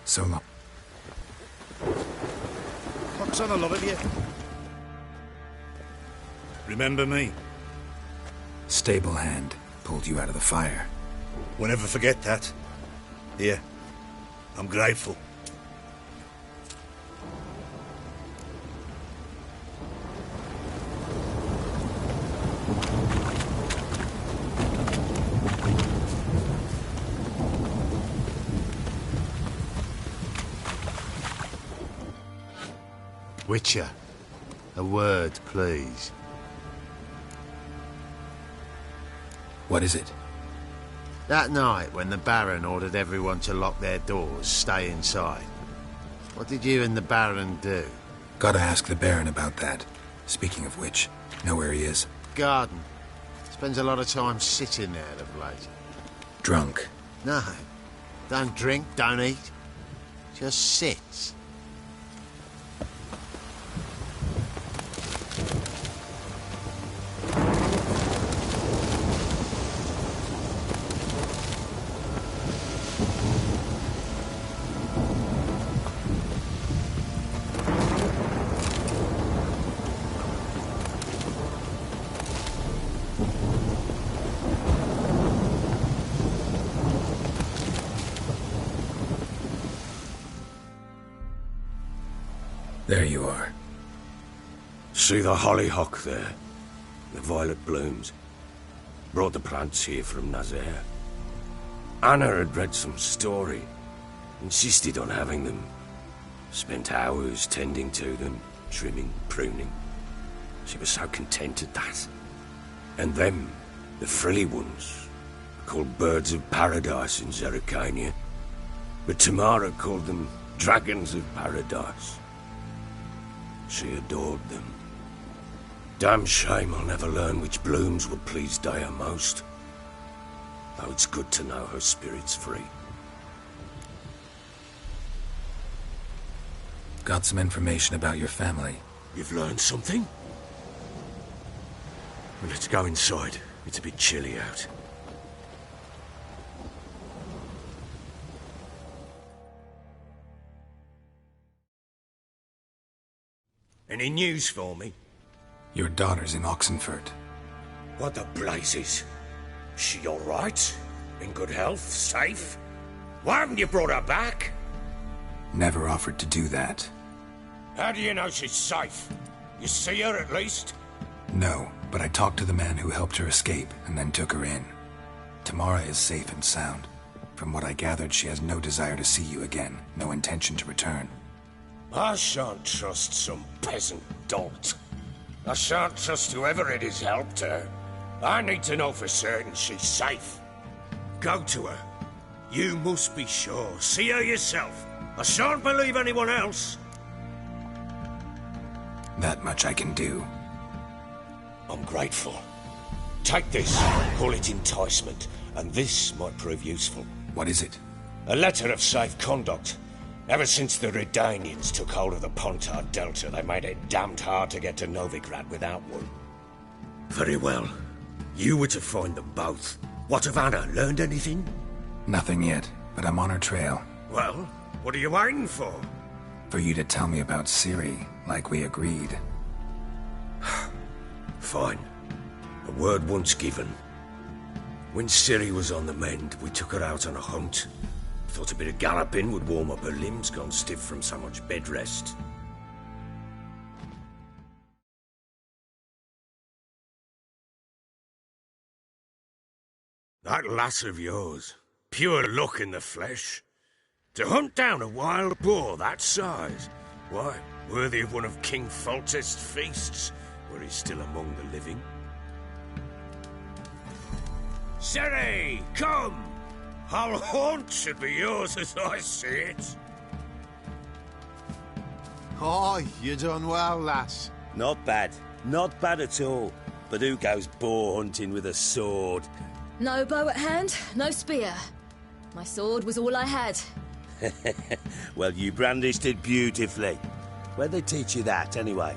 So long. What's on a lot of you? Remember me? Stable hand pulled you out of the fire. We'll never forget that. Here, I'm grateful. Witcher, a word, please. What is it? That night when the Baron ordered everyone to lock their doors, stay inside. What did you and the Baron do? Gotta ask the Baron about that. Speaking of which, know where he is? Garden. Spends a lot of time sitting there of late. Drunk. No. Don't drink, don't eat. Just sits. There you are. See the hollyhock there? The violet blooms. Brought the plants here from Nazaire. Anna had read some story. Insisted on having them. Spent hours tending to them, trimming, pruning. She was so content at that. And them, the frilly ones, called birds of paradise in Zerrikania. But Tamara called them dragons of paradise. She adored them. Damn shame I'll never learn which blooms would please Dea most. Though it's good to know her spirit's free. Got some information about your family. You've learned something? Well, let's go inside. It's a bit chilly out. Any news for me? Your daughter's in Oxenfurt. What the blazes? She all right? In good health? Safe? Why haven't you brought her back? Never offered to do that. How do you know she's safe? You see her at least? No, but I talked to the man who helped her escape and then took her in. Tamara is safe and sound. From what I gathered, she has no desire to see you again, no intention to return. I shan't trust some peasant dolt. I shan't trust whoever it is helped her. I need to know for certain she's safe. Go to her. You must be sure. See her yourself. I shan't believe anyone else. That much I can do. I'm grateful. Take this, call it enticement, and this might prove useful. What is it? A letter of safe conduct. Ever since the Redanians took hold of the Pontar Delta, they made it damned hard to get to Novigrad without one. Very well. You were to find them both. What of Anna? Learned anything? Nothing yet, but I'm on her trail. Well, what are you waiting for? For you to tell me about Ciri, like we agreed. Fine. A word once given. When Ciri was on the mend, we took her out on a hunt. Thought a bit of galloping would warm up her limbs gone stiff from so much bed rest. That lass of yours, pure luck in the flesh. To hunt down a wild boar that size, why, worthy of one of King Foltest's feasts, were he still among the living. Ciri, come! Our haunt should be yours as I see it. Aye, you done well, lass. Not bad. Not bad at all. But who goes boar hunting with a sword? No bow at hand, no spear. My sword was all I had. Well, you brandished it beautifully. Where'd they teach you that, anyway?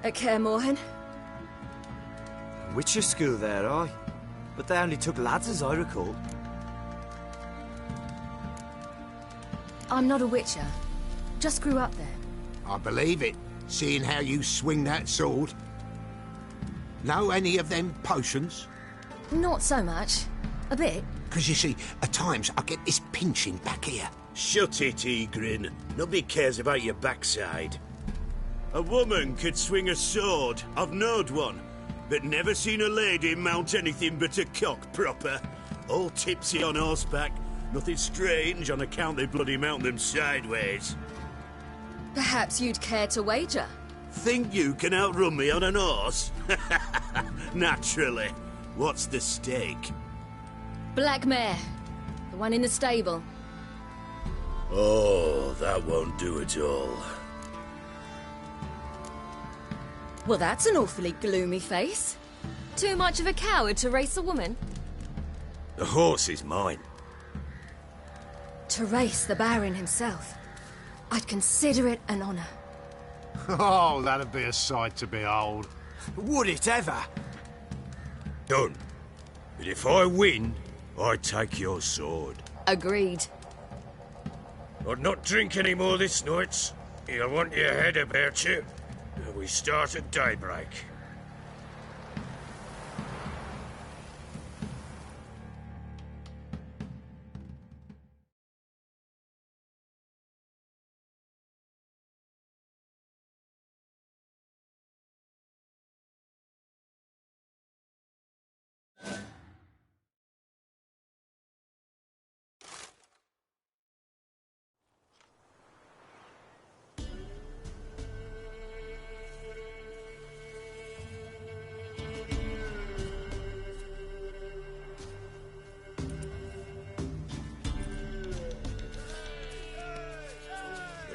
At Kaer Morhen. Witcher school there, aye. But they only took lads, as I recall. I'm not a witcher. Just grew up there. I believe it, seeing how you swing that sword. Know any of them potions? Not so much. A bit. Because you see, at times I get this pinching back here. Shut it, Egrin. Nobody cares about your backside. A woman could swing a sword. I've knowed one. But never seen a lady mount anything but a cock proper. All tipsy on horseback. Nothing strange on account they bloody mount them sideways. Perhaps you'd care to wager? Think you can outrun me on an horse? Naturally. What's the stake? Black mare. The one in the stable. Oh, that won't do at all. Well, that's an awfully gloomy face. Too much of a coward to race a woman? The horse is mine. To race the Baron himself. I'd consider it an honor. Oh, that'd be a sight to behold. Would it ever? Done. But if I win, I take your sword. Agreed. I'd not drink any more this night. You'll want your head about you. We start at daybreak.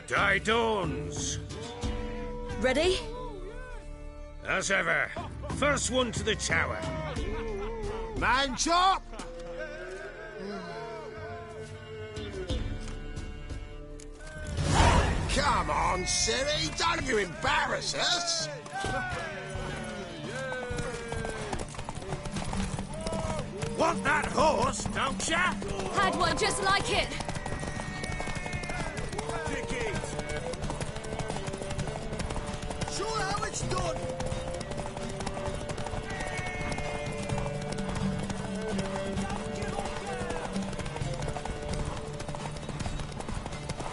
The day dawns. Ready? As ever. First one to the tower. Man chop! Come on, Ciri, don't you embarrass us! Want that horse, don't ya? Had one just like it. Show how it's done!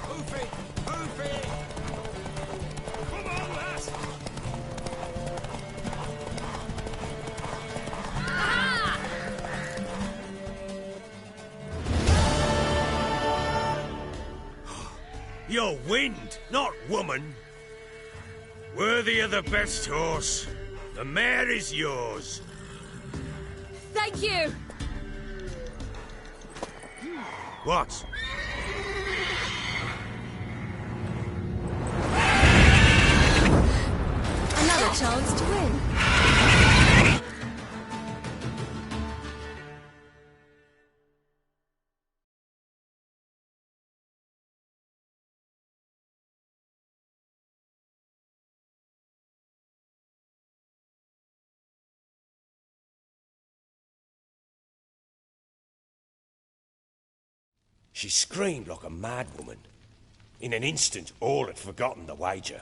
Move it! Move it! Come on, lass! You're wind, not woman. Worthy of the best horse. The mare is yours. Thank you. What? Another chance to win. She screamed like a mad woman. In an instant, all had forgotten the wager.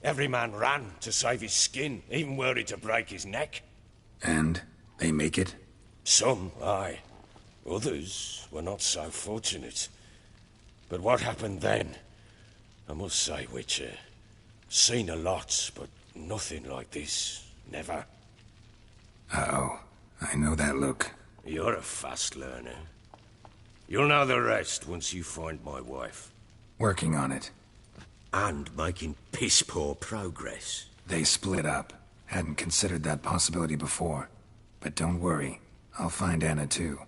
Every man ran to save his skin, even were it to break his neck. And they make it? Some, aye. Others were not so fortunate. But what happened then? I must say, Witcher, seen a lot, but nothing like this. Never. Uh-oh. I know that look. You're a fast learner. You'll know the rest once you find my wife. Working on it. And making piss-poor progress. They split up. Hadn't considered that possibility before. But don't worry. I'll find Anna too.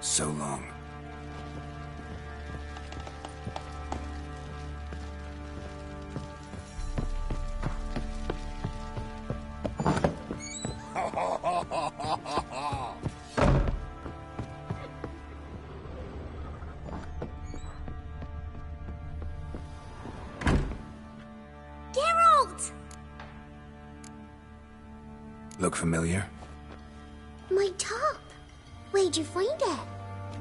So long. Geralt! Look familiar? My top. Where'd you find it?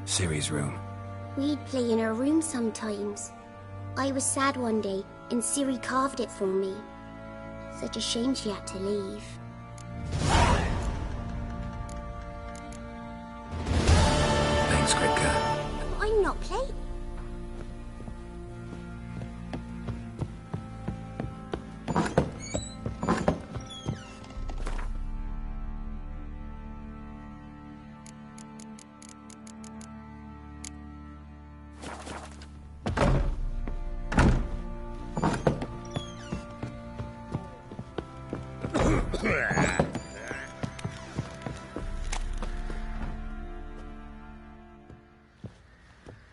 Ciri's room. We'd play in her room sometimes. I was sad one day, and Ciri carved it for me. Such a shame she had to leave. Thanks, Kritka. I'm not playing.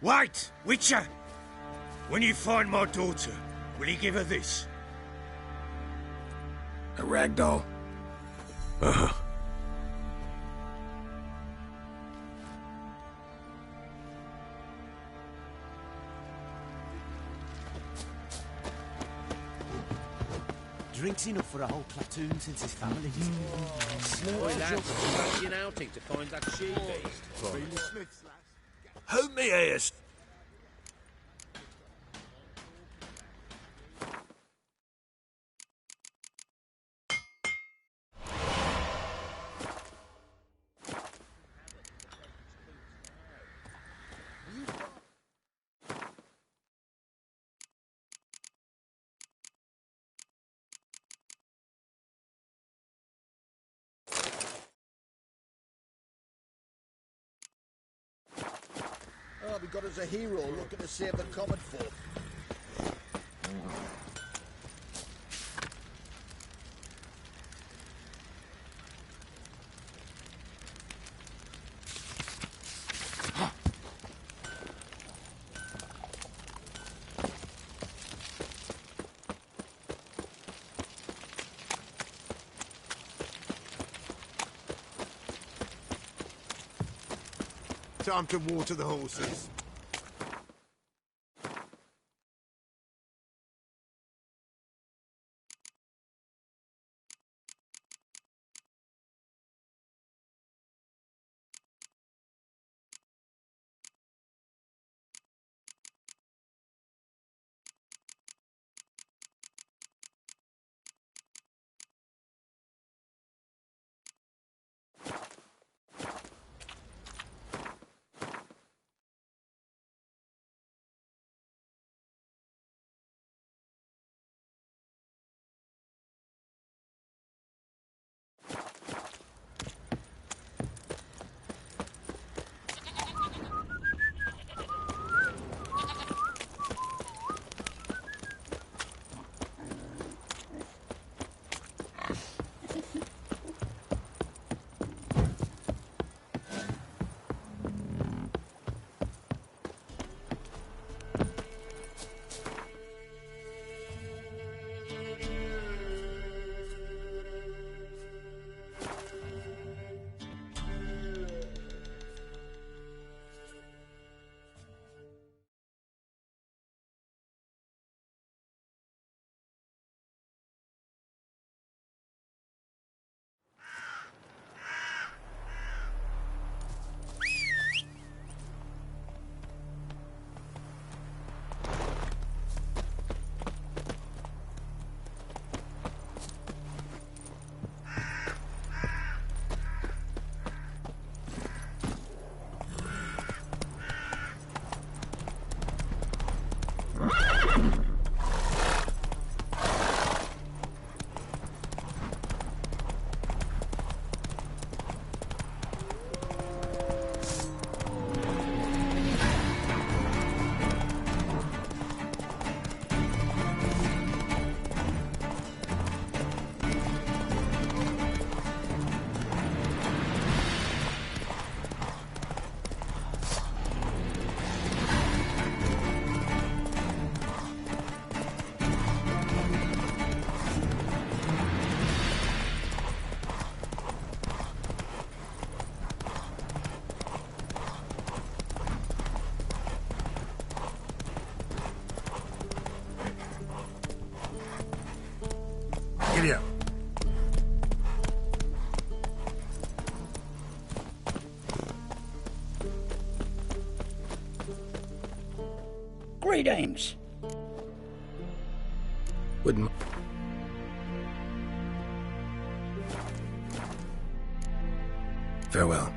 Wait, Witcher! When you find my daughter, will you give her this? A rag doll? Uh-huh. Drinks enough for a whole platoon since his family. Boy, lads, fancy an outing to find that she-beast. Hold me ears. Oh, we got us a hero looking to save the common folk. Time to water the horses. Giddy up. Greetings. Wouldn't. Farewell.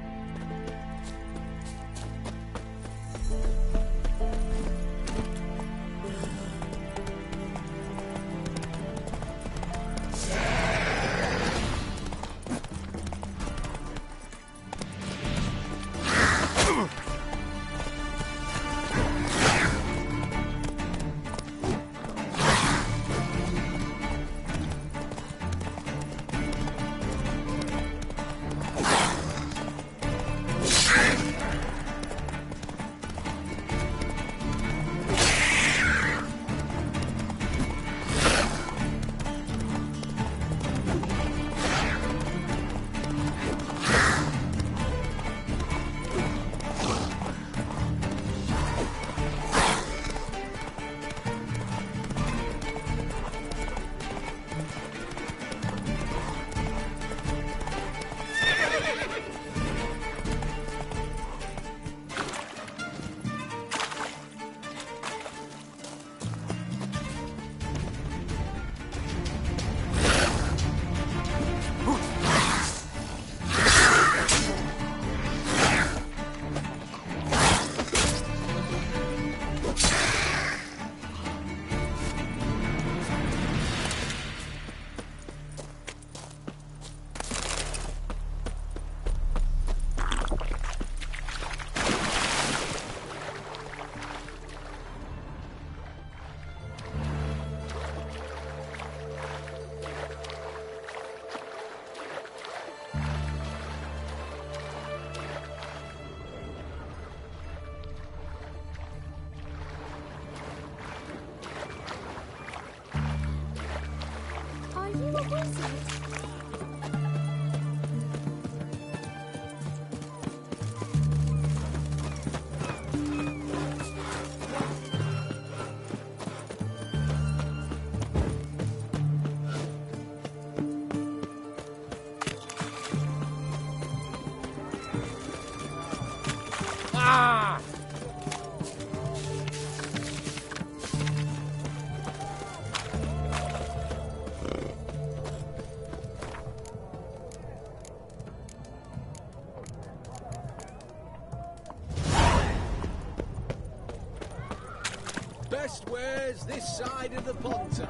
Best wares this side of the ponton.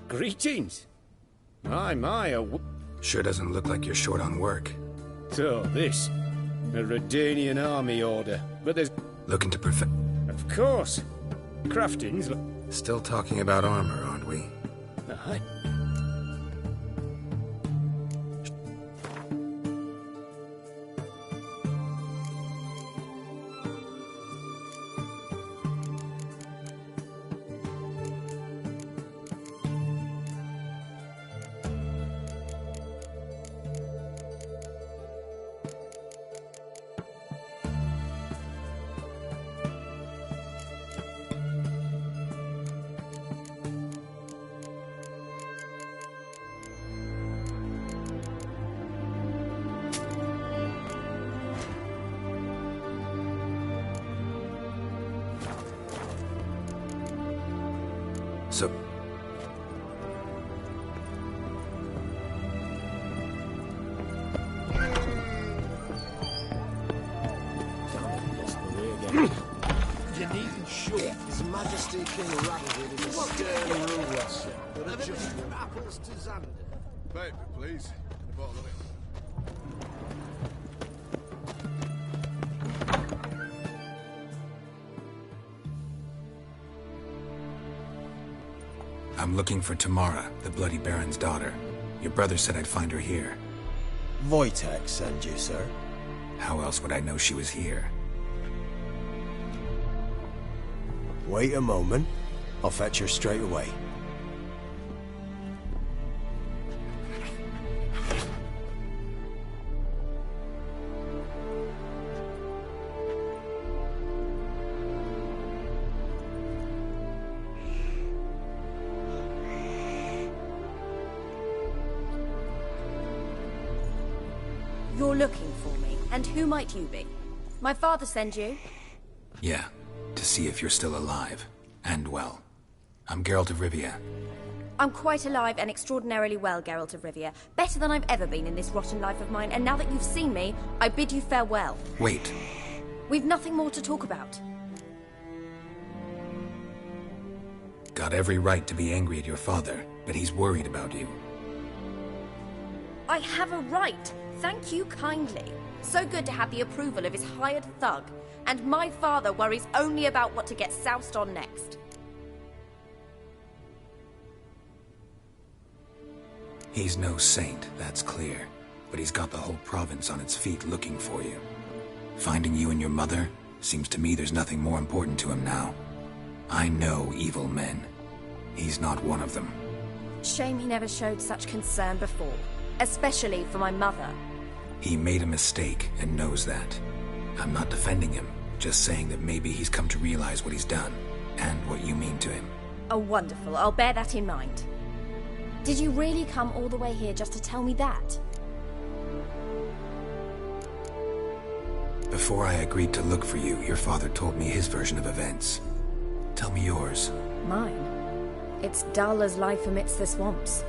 Greetings. My, Sure doesn't look like you're short on work. So, this. A Redanian army order. But there's... Looking to perfect... Of course. Crafting's... Still talking about armor, aren't we? Aye. So... You needn't shoot. His Majesty King Radovid is a stern ruler. But a just from apples to Xander. Paper, please. And a bottle of it. I'm looking for Tamara, the Bloody Baron's daughter. Your brother said I'd find her here. Wojtek sent you, sir. How else would I know she was here? Wait a moment. I'll fetch her straight away. You're looking for me, and who might you be? My father sent you? Yeah, to see if you're still alive. And well. I'm Geralt of Rivia. I'm quite alive and extraordinarily well, Geralt of Rivia. Better than I've ever been in this rotten life of mine, and now that you've seen me, I bid you farewell. Wait. We've nothing more to talk about. Got every right to be angry at your father, but he's worried about you. I have a right. Thank you kindly. So good to have the approval of his hired thug. And my father worries only about what to get soused on next. He's no saint, that's clear. But he's got the whole province on its feet looking for you. Finding you and your mother, seems to me there's nothing more important to him now. I know evil men. He's not one of them. Shame he never showed such concern before. Especially for my mother. He made a mistake and knows that. I'm not defending him, just saying that maybe he's come to realize what he's done, and what you mean to him. Oh, wonderful. I'll bear that in mind. Did you really come all the way here just to tell me that? Before I agreed to look for you, your father told me his version of events. Tell me yours. Mine? It's dull as life amidst the swamps.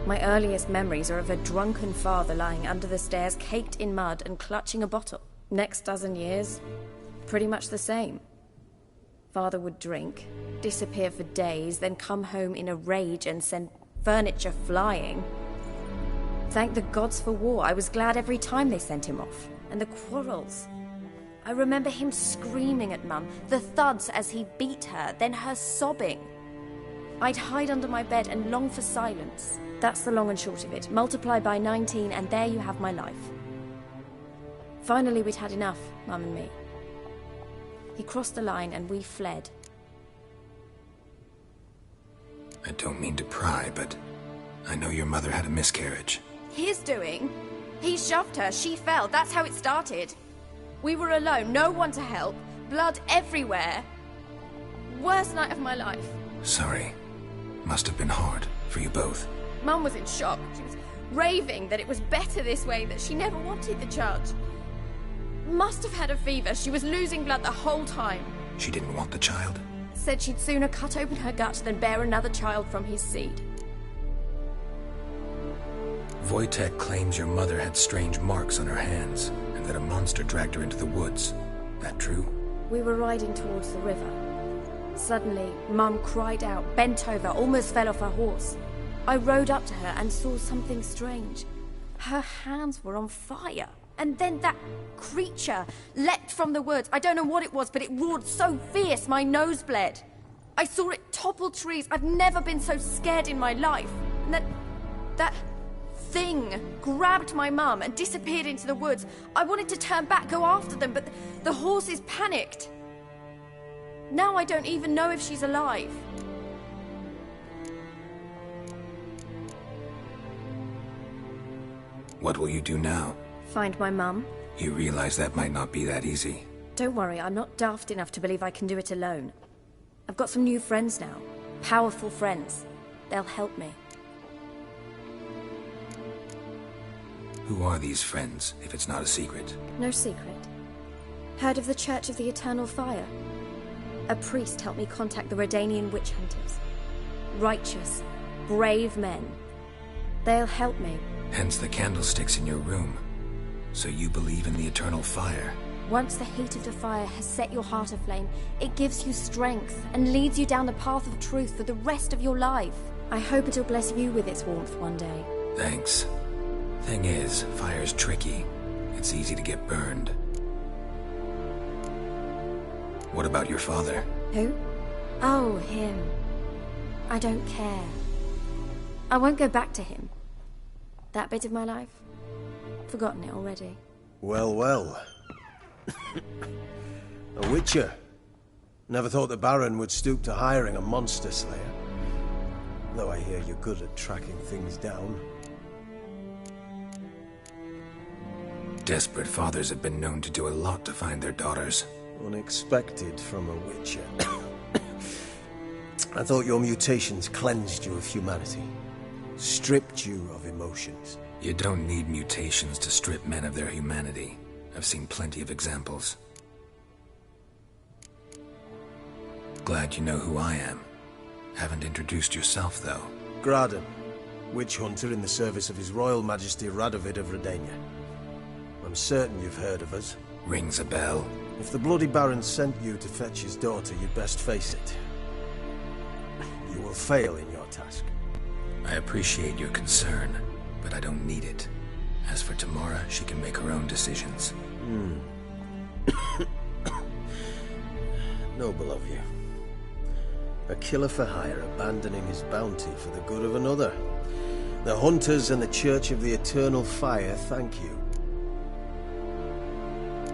My earliest memories are of a drunken father lying under the stairs, caked in mud and clutching a bottle. Next dozen years, pretty much the same. Father would drink, disappear for days, then come home in a rage and send furniture flying. Thank the gods for war. I was glad every time they sent him off. And the quarrels. I remember him screaming at Mum, the thuds as he beat her, then her sobbing. I'd hide under my bed and long for silence. That's the long and short of it. Multiply by 19 and there you have my life. Finally we'd had enough, Mum and me. He crossed the line and we fled, I don't mean to pry, but I know your mother had a miscarriage. His doing? He shoved her, she fell, that's how it started. We were alone, no one to help, blood everywhere. Worst night of my life. Sorry. Must have been hard for you both. Mum was in shock. She was raving that it was better this way, that she never wanted the child. Must have had a fever. She was losing blood the whole time. She didn't want the child? Said she'd sooner cut open her gut than bear another child from his seed. Wojtek claims your mother had strange marks on her hands, and that a monster dragged her into the woods. That true? We were riding towards the river. Suddenly, Mum cried out, bent over, almost fell off her horse. I rode up to her and saw something strange. Her hands were on fire. And then that creature leapt from the woods. I don't know what it was, but it roared so fierce my nose bled. I saw it topple trees. I've never been so scared in my life. And that thing grabbed my mum and disappeared into the woods. I wanted to turn back, go after them, but the horses panicked. Now I don't even know if she's alive. What will you do now? Find my mum. You realize that might not be that easy. Don't worry, I'm not daft enough to believe I can do it alone. I've got some new friends now. Powerful friends. They'll help me. Who are these friends, if it's not a secret? No secret. Heard of the Church of the Eternal Fire? A priest helped me contact the Redanian witch hunters. Righteous, brave men. They'll help me. Hence the candlesticks in your room. So you believe in the eternal fire? Once the heat of the fire has set your heart aflame, it gives you strength and leads you down the path of truth for the rest of your life. I hope it'll bless you with its warmth one day. Thanks. Thing is, fire's tricky. It's easy to get burned. What about your father? Who? Oh, him. I don't care. I won't go back to him. That bit of my life? Forgotten it already. Well, well. A witcher. Never thought the Baron would stoop to hiring a monster slayer. Though I hear you're good at tracking things down. Desperate fathers have been known to do a lot to find their daughters. Unexpected from a witcher. I thought your mutations cleansed you of humanity. Stripped you of emotions. You don't need mutations to strip men of their humanity. I've seen plenty of examples. Glad you know who I am. Haven't introduced yourself, though. Graden, witch hunter in the service of His Royal Majesty Radovid of Redania. I'm certain you've heard of us. Rings a bell. If the Bloody Baron sent you to fetch his daughter, you'd best face it. You will fail in your task. I appreciate your concern, but I don't need it. As for Tamara, she can make her own decisions. Noble of you. A killer for hire abandoning his bounty for the good of another. The Hunters and the Church of the Eternal Fire thank you.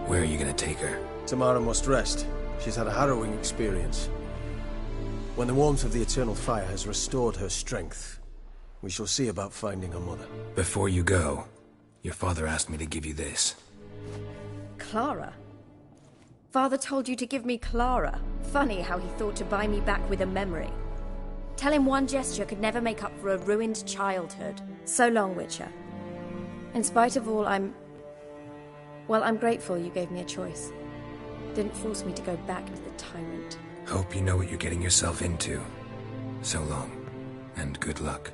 Where are you gonna take her? Tamara must rest. She's had a harrowing experience. When the warmth of the Eternal Fire has restored her strength, we shall see about finding her mother. Before you go, your father asked me to give you this. Clara? Father told you to give me Clara. Funny how he thought to buy me back with a memory. Tell him one gesture could never make up for a ruined childhood. So long, Witcher. In spite of all, I'm grateful you gave me a choice. Didn't force me to go back to the tyrant. Hope you know what you're getting yourself into. So long, and good luck.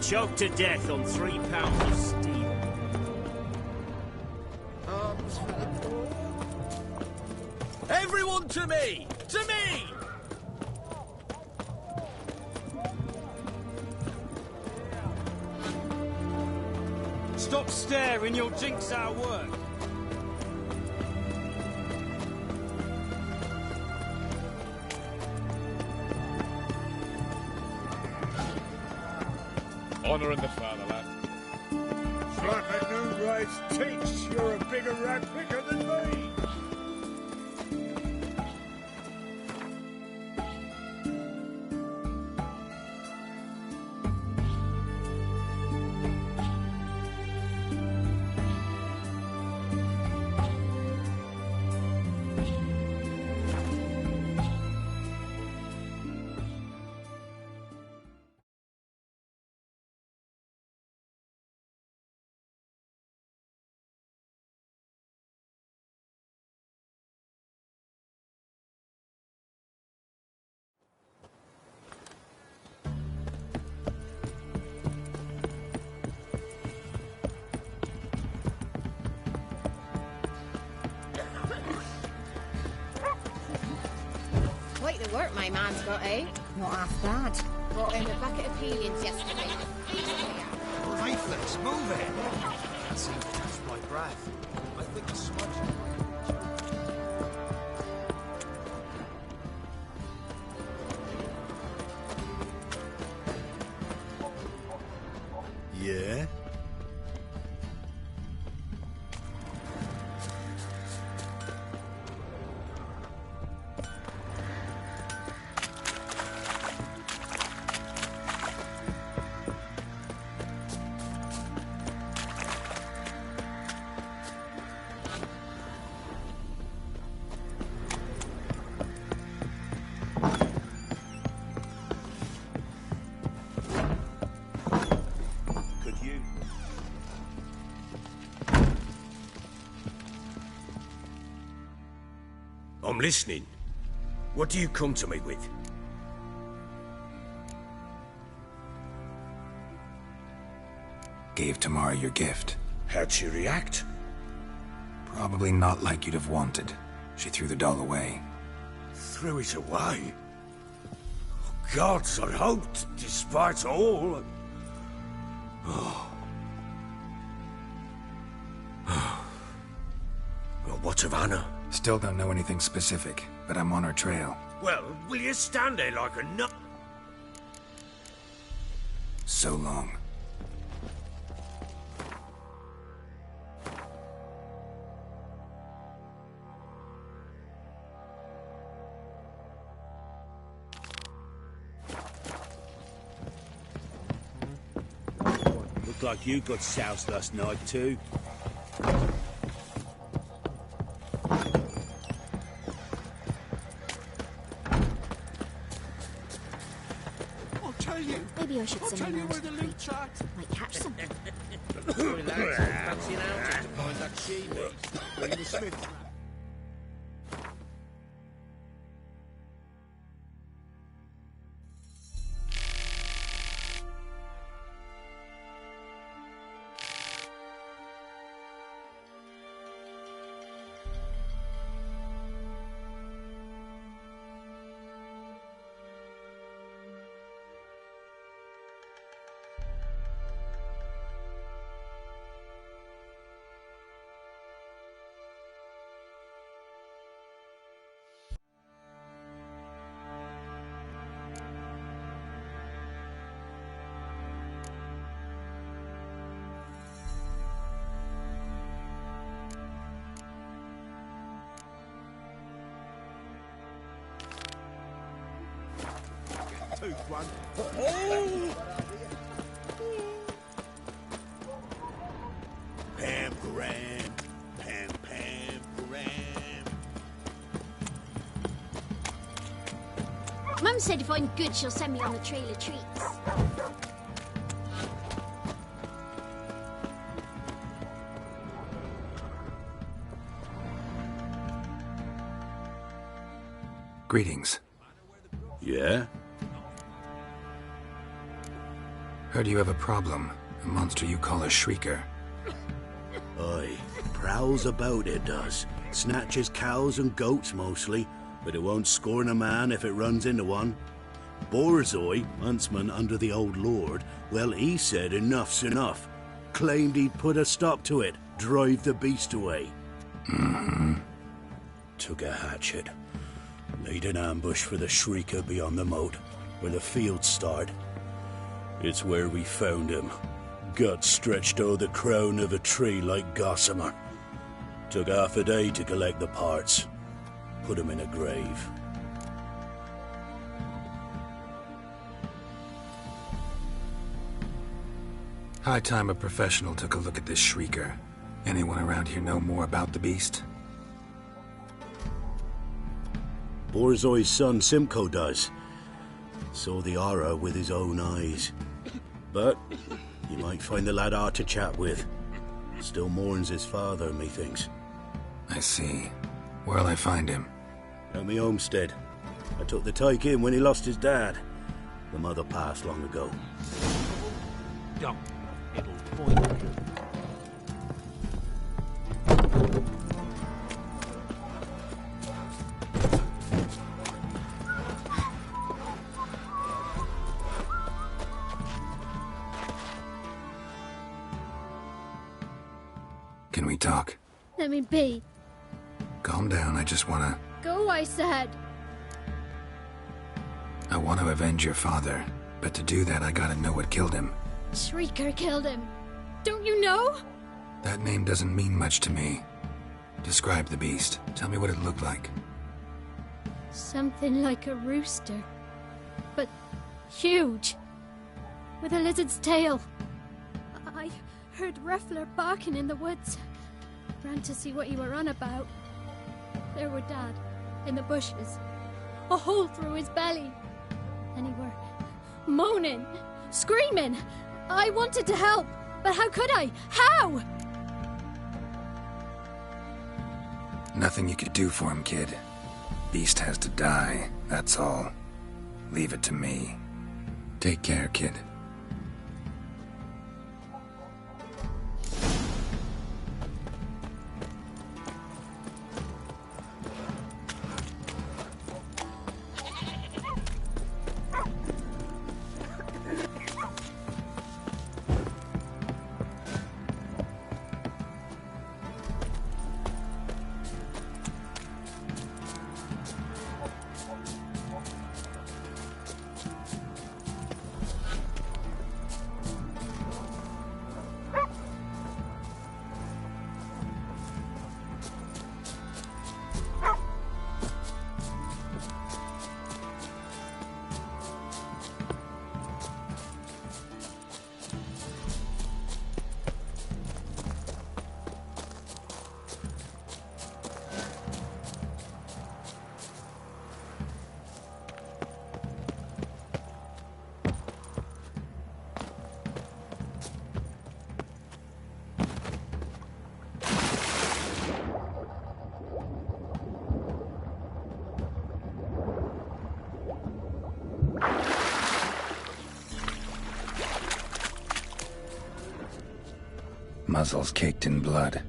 Choked to death on 3 pounds of steel. Everyone to me! To me! Stop staring, you'll jinx our work. Honour in the fatherland. Flapping new rice tinks, you're a bigger rat picker than me! Quite the work my man's got, eh? Not half bad. Brought in a bucket of peelings yesterday. Lifeless, move it! That seems to catch my breath. I think the smudge... Yeah? I'm listening. What do you come to me with? Gave Tamara your gift. How'd she react? Probably not like you'd have wanted. She threw the doll away. Threw it away? Oh, gods, I hoped, despite all... Oh. Well, what of Anna? Still don't know anything specific, but I'm on her trail. Well, will you stand there like a nut? So long. Looked like you got soused last night, too. Maybe I should send them around to the creek. Might catch something. Sorry, lads. Fancy an outing to find that she-beast. Bring the smith. Tooth one. Oh! Pam Graham. Pam Graham. Mum said if I'm good, she'll send me on the trail of treats. Greetings. Yeah? Heard you have a problem. A monster you call a shrieker. Aye, prowls about it does. Snatches cows and goats mostly, but it won't scorn a man if it runs into one. Borzoi, huntsman under the old lord, well, he said enough's enough. Claimed he'd put a stop to it, drive the beast away. Took a hatchet. Laid an ambush for the shrieker beyond the moat, where the fields start. It's where we found him. Gut stretched o'er the crown of a tree like gossamer. Took half a day to collect the parts. Put him in a grave. High time a professional took a look at this shrieker. Anyone around here know more about the beast? Borzoi's son Simcoe does. Saw the aura with his own eyes. But you might find the lad hard to chat with. Still mourns his father, methinks. I see. Where'll I find him? At me homestead. I took the tyke in when he lost his dad. The mother passed long ago. Don't. It'll point. Can we talk? Let me be. Calm down, I just wanna... Go, I said. I want to avenge your father, but to do that I gotta know what killed him. Shrieker killed him. Don't you know? That name doesn't mean much to me. Describe the beast. Tell me what it looked like. Something like a rooster. But huge. With a lizard's tail. I heard Reffler barking in the woods. Ran to see what you were on about. There were Dad, in the bushes. A hole through his belly. And he were moaning, screaming. I wanted to help, but how could I? How? Nothing you could do for him, kid. Beast has to die, that's all. Leave it to me. Take care, kid. Muzzles caked in blood.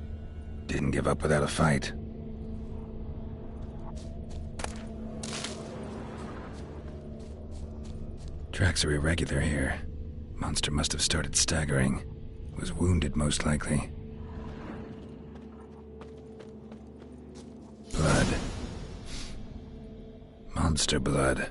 Didn't give up without a fight. Tracks are irregular here. Monster must have started staggering. Was wounded, most likely. Blood. Monster blood.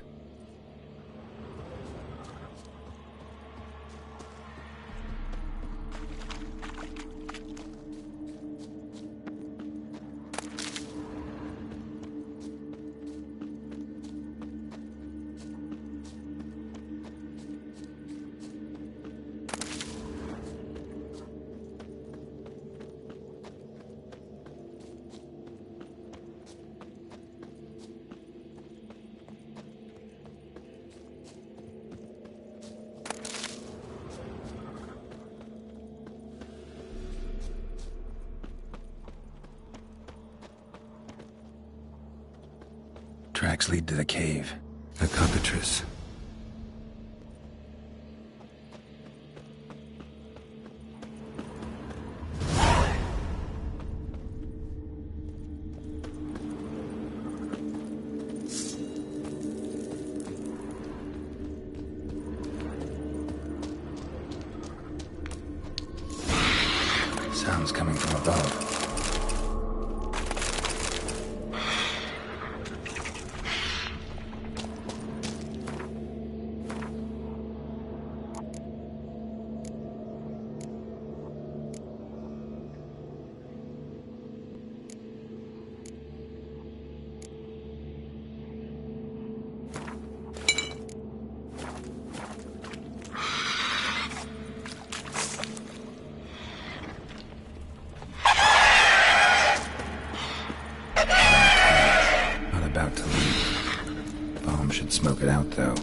Tracks lead to the cave. A cockatrice. sounds coming from above. Smoke it out, though.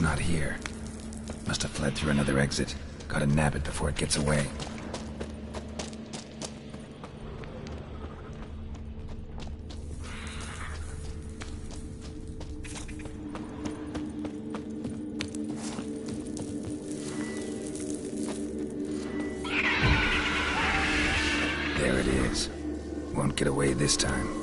Not here. Must have fled through another exit. Gotta nab it before it gets away. There it is. Won't get away this time.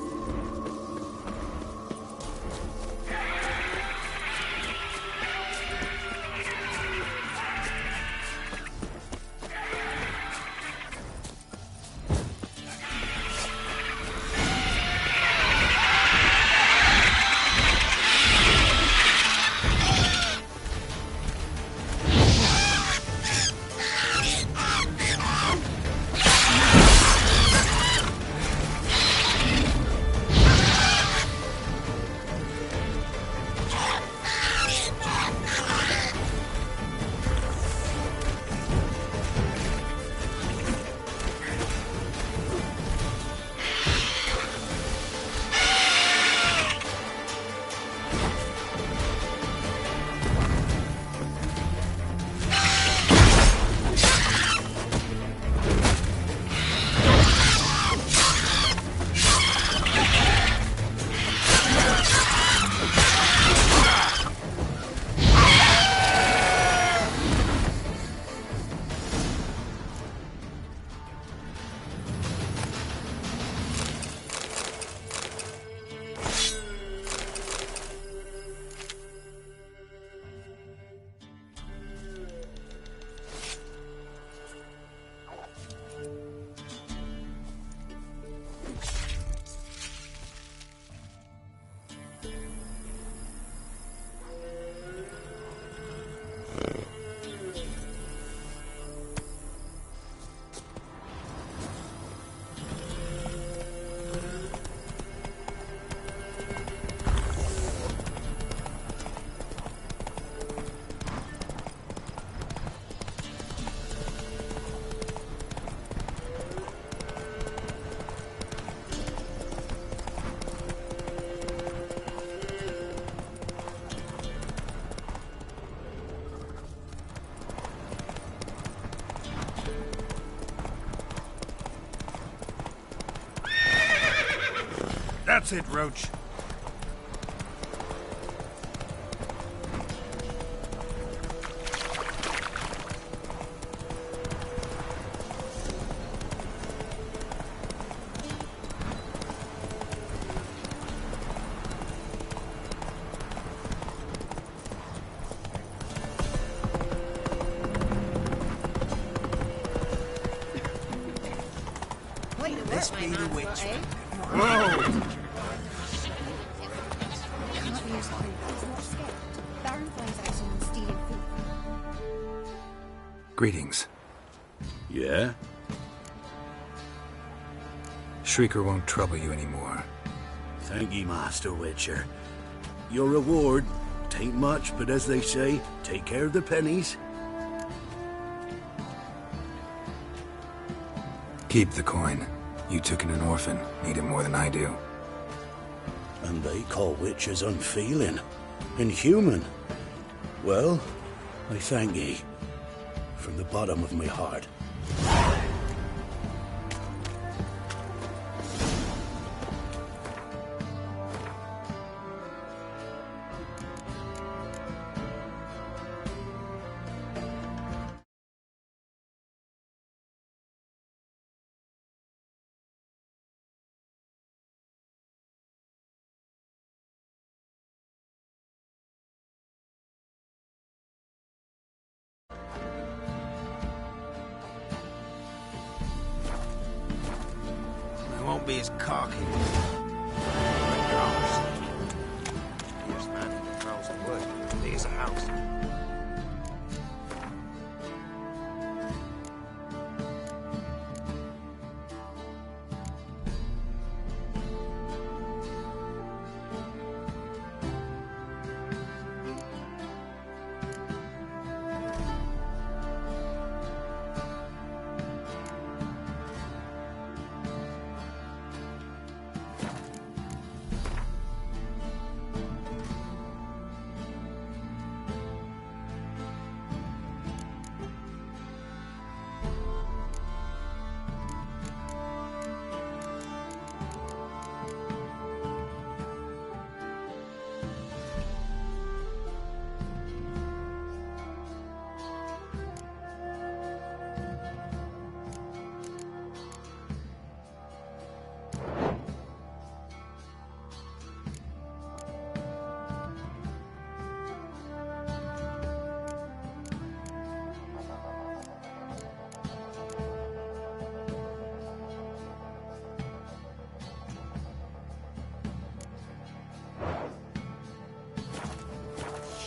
That's it, Roach. This be the witch. Whoa! Greetings. Yeah? Shrieker won't trouble you anymore. Thank ye, Master Witcher. Your reward, tain't much, but as they say, take care of the pennies. Keep the coin. You took in an orphan. Need it more than I do. And they call witches unfeeling, inhuman. Well, I thank ye. From the bottom of my heart. be as cocky. Yes, man, he controls the wood. Big as a house.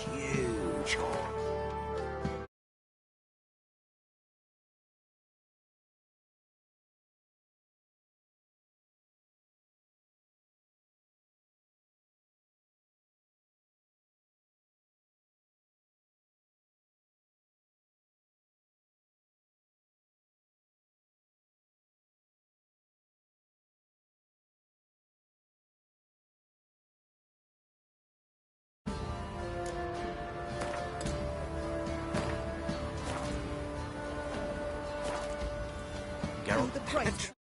Huge hole. Geralt the Great.